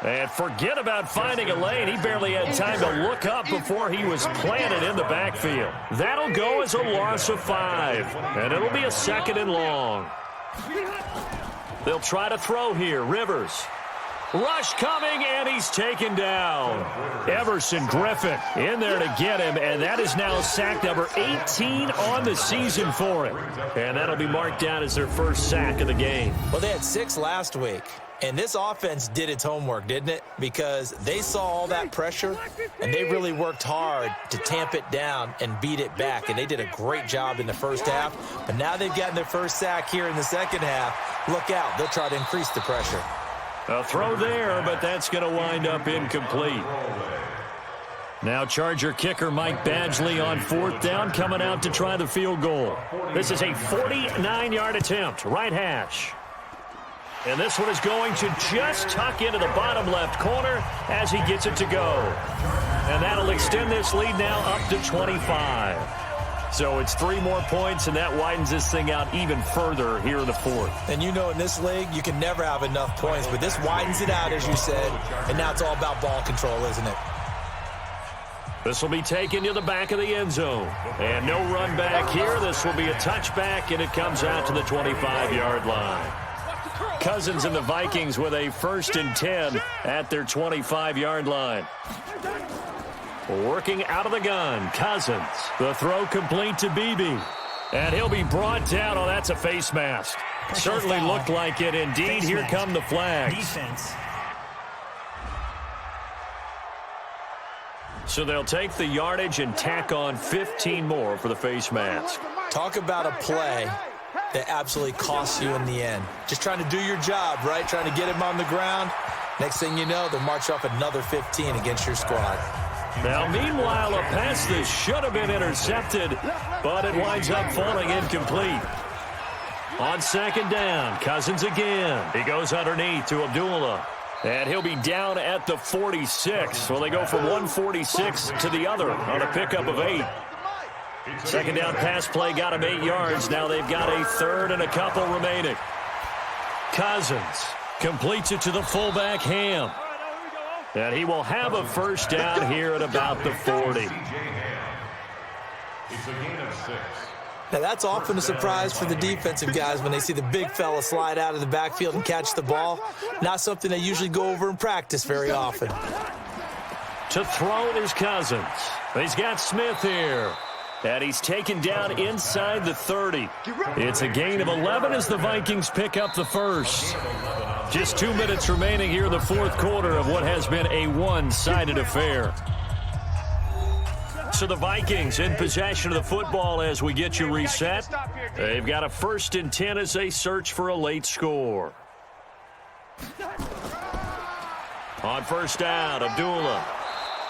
And forget about finding a lane. He barely had time to look up before he was planted in the backfield. That'll go as a loss of 5. And it'll be a 2nd and long. They'll try to throw here. Rivers. Rush coming, and he's taken down. Everson Griffin in there to get him, and that is now sack number 18 on the season for him. And that'll be marked down as their first sack of the game. Well, they had 6 last week, and this offense did its homework, didn't it? Because they saw all that pressure, and they really worked hard to tamp it down and beat it back, and they did a great job in the first half. But now they've gotten their first sack here in the second half. Look out. They'll try to increase the pressure. A throw there, but that's going to wind up incomplete. Now Charger kicker Mike Badgley on 4th down, coming out to try the field goal. This is a 49-yard attempt, right hash. And this one is going to just tuck into the bottom left corner as he gets it to go. And that'll extend this lead now up to 25. So it's 3 more points, and that widens this thing out even further here in the fourth. And you know in this league, you can never have enough points, but this widens it out, as you said, and now it's all about ball control, isn't it? This will be taken to the back of the end zone. And no run back here. This will be a touchback, and it comes out to the 25-yard line. Cousins and the Vikings with a 1st and 10 at their 25-yard line. Working out of the gun, Cousins. The throw complete to Beebe. And he'll be brought down. Oh, that's a face mask. Certainly looked like it indeed. Here come the flags. Defense. So they'll take the yardage and tack on 15 more for the face mask. Talk about a play that absolutely costs you in the end. Just trying to do your job, right? Trying to get him on the ground. Next thing you know, they'll march off another 15 against your squad. Now, meanwhile, a pass that should have been intercepted, but it winds up falling incomplete. On 2nd down, Cousins again. He goes underneath to Abdullah. And he'll be down at the 46. Well, they go from 146 to the other on a pickup of 8. 2nd down pass play got him 8 yards. Now they've got a 3rd and a couple remaining. Cousins completes it to the fullback, Ham. And he will have a 1st down here at about the 40. It's a gain of 6. Now, that's often a surprise for the defensive guys when they see the big fella slide out of the backfield and catch the ball. Not something they usually go over in practice very often. To throw is Cousins. He's got Smith here. And he's taken down inside the 30. It's a gain of 11 as the Vikings pick up the 1st. Just 2 minutes remaining here in the 4th quarter of what has been a one-sided affair. So the Vikings in possession of the football as we get you reset. They've got a 1st and 10 as they search for a late score. On 1st down, Abdullah.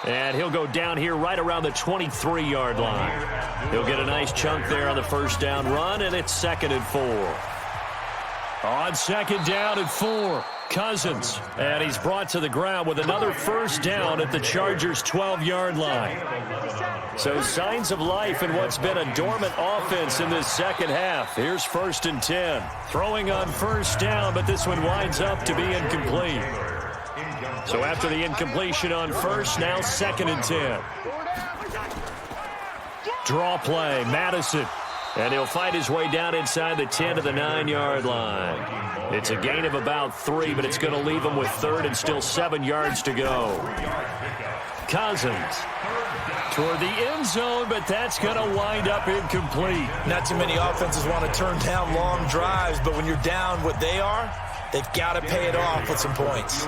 And he'll go down here right around the 23-yard line. He'll get a nice chunk there on the 1st down run, and it's 2nd and 4. On 2nd down and 4, Cousins. And he's brought to the ground with another 1st down at the Chargers' 12-yard line. So signs of life in what's been a dormant offense in this second half. Here's 1st and 10. Throwing on 1st down, but this one winds up to be incomplete. So after the incompletion on 1st, now 2nd and 10. Draw play, Madison. And he'll fight his way down inside the 10 to the 9-yard line. It's a gain of about 3, but it's going to leave him with 3rd and still 7 yards to go. Cousins toward the end zone, but that's going to wind up incomplete. Not too many offenses want to turn down long drives, but when you're down what they are, they've got to pay it off with some points.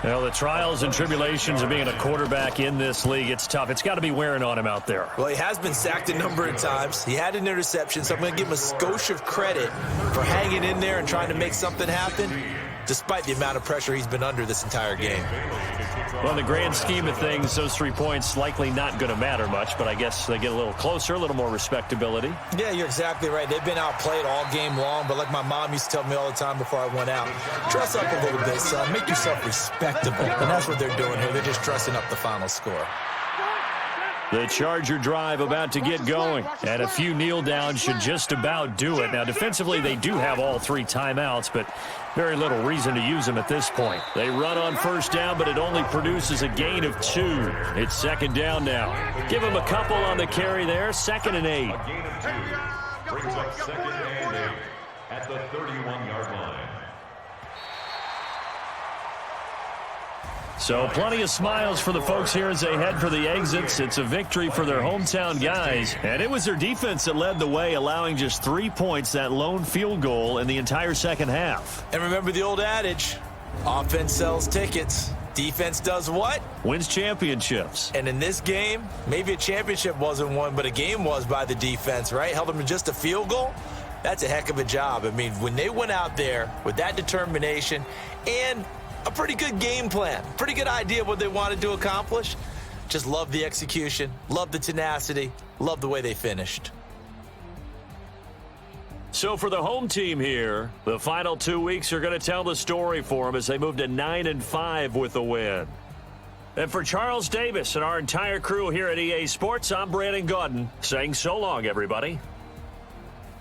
Well, the trials and tribulations of being a quarterback in this league, it's tough. It's got to be wearing on him out there. Well, he has been sacked a number of times. He had an interception, so I'm going to give him a skosh of credit for hanging in there and trying to make something happen, despite the amount of pressure he's been under this entire game. Well, in the grand scheme of things, those 3 points likely not going to matter much, but I guess they get a little closer, a little more respectability. Yeah, you're exactly right. They've been outplayed all game long, but like my mom used to tell me all the time before I went out, dress up a little bit, son. Make yourself respectable. And that's what they're doing here. They're just dressing up the final score. The Charger drive about to get going, and a few kneel downs should just about do it. Now, defensively, they do have all 3 timeouts, but very little reason to use them at this point. They run on 1st down, but it only produces a gain of 2. It's 2nd down now. Give them a couple on the carry there, 2nd and 8. A gain of 2 brings up 2nd and 8 at the 31-yard line. So plenty of smiles for the folks here as they head for the exits. It's a victory for their hometown guys. And it was their defense that led the way, allowing just 3 points, that lone field goal in the entire second half. And remember the old adage, offense sells tickets. Defense does what? Wins championships. And in this game, maybe a championship wasn't won, but a game was by the defense, right? Held them to just a field goal. That's a heck of a job. I mean, when they went out there with that determination and a pretty good game plan, pretty good idea of what they wanted to accomplish. Just love the execution, love the tenacity, love the way they finished. So for the home team here, the final 2 weeks are going to tell the story for them as they move to 9-5 with a win. And for Charles Davis and our entire crew here at EA Sports, I'm Brandon Gaudin saying so long, everybody.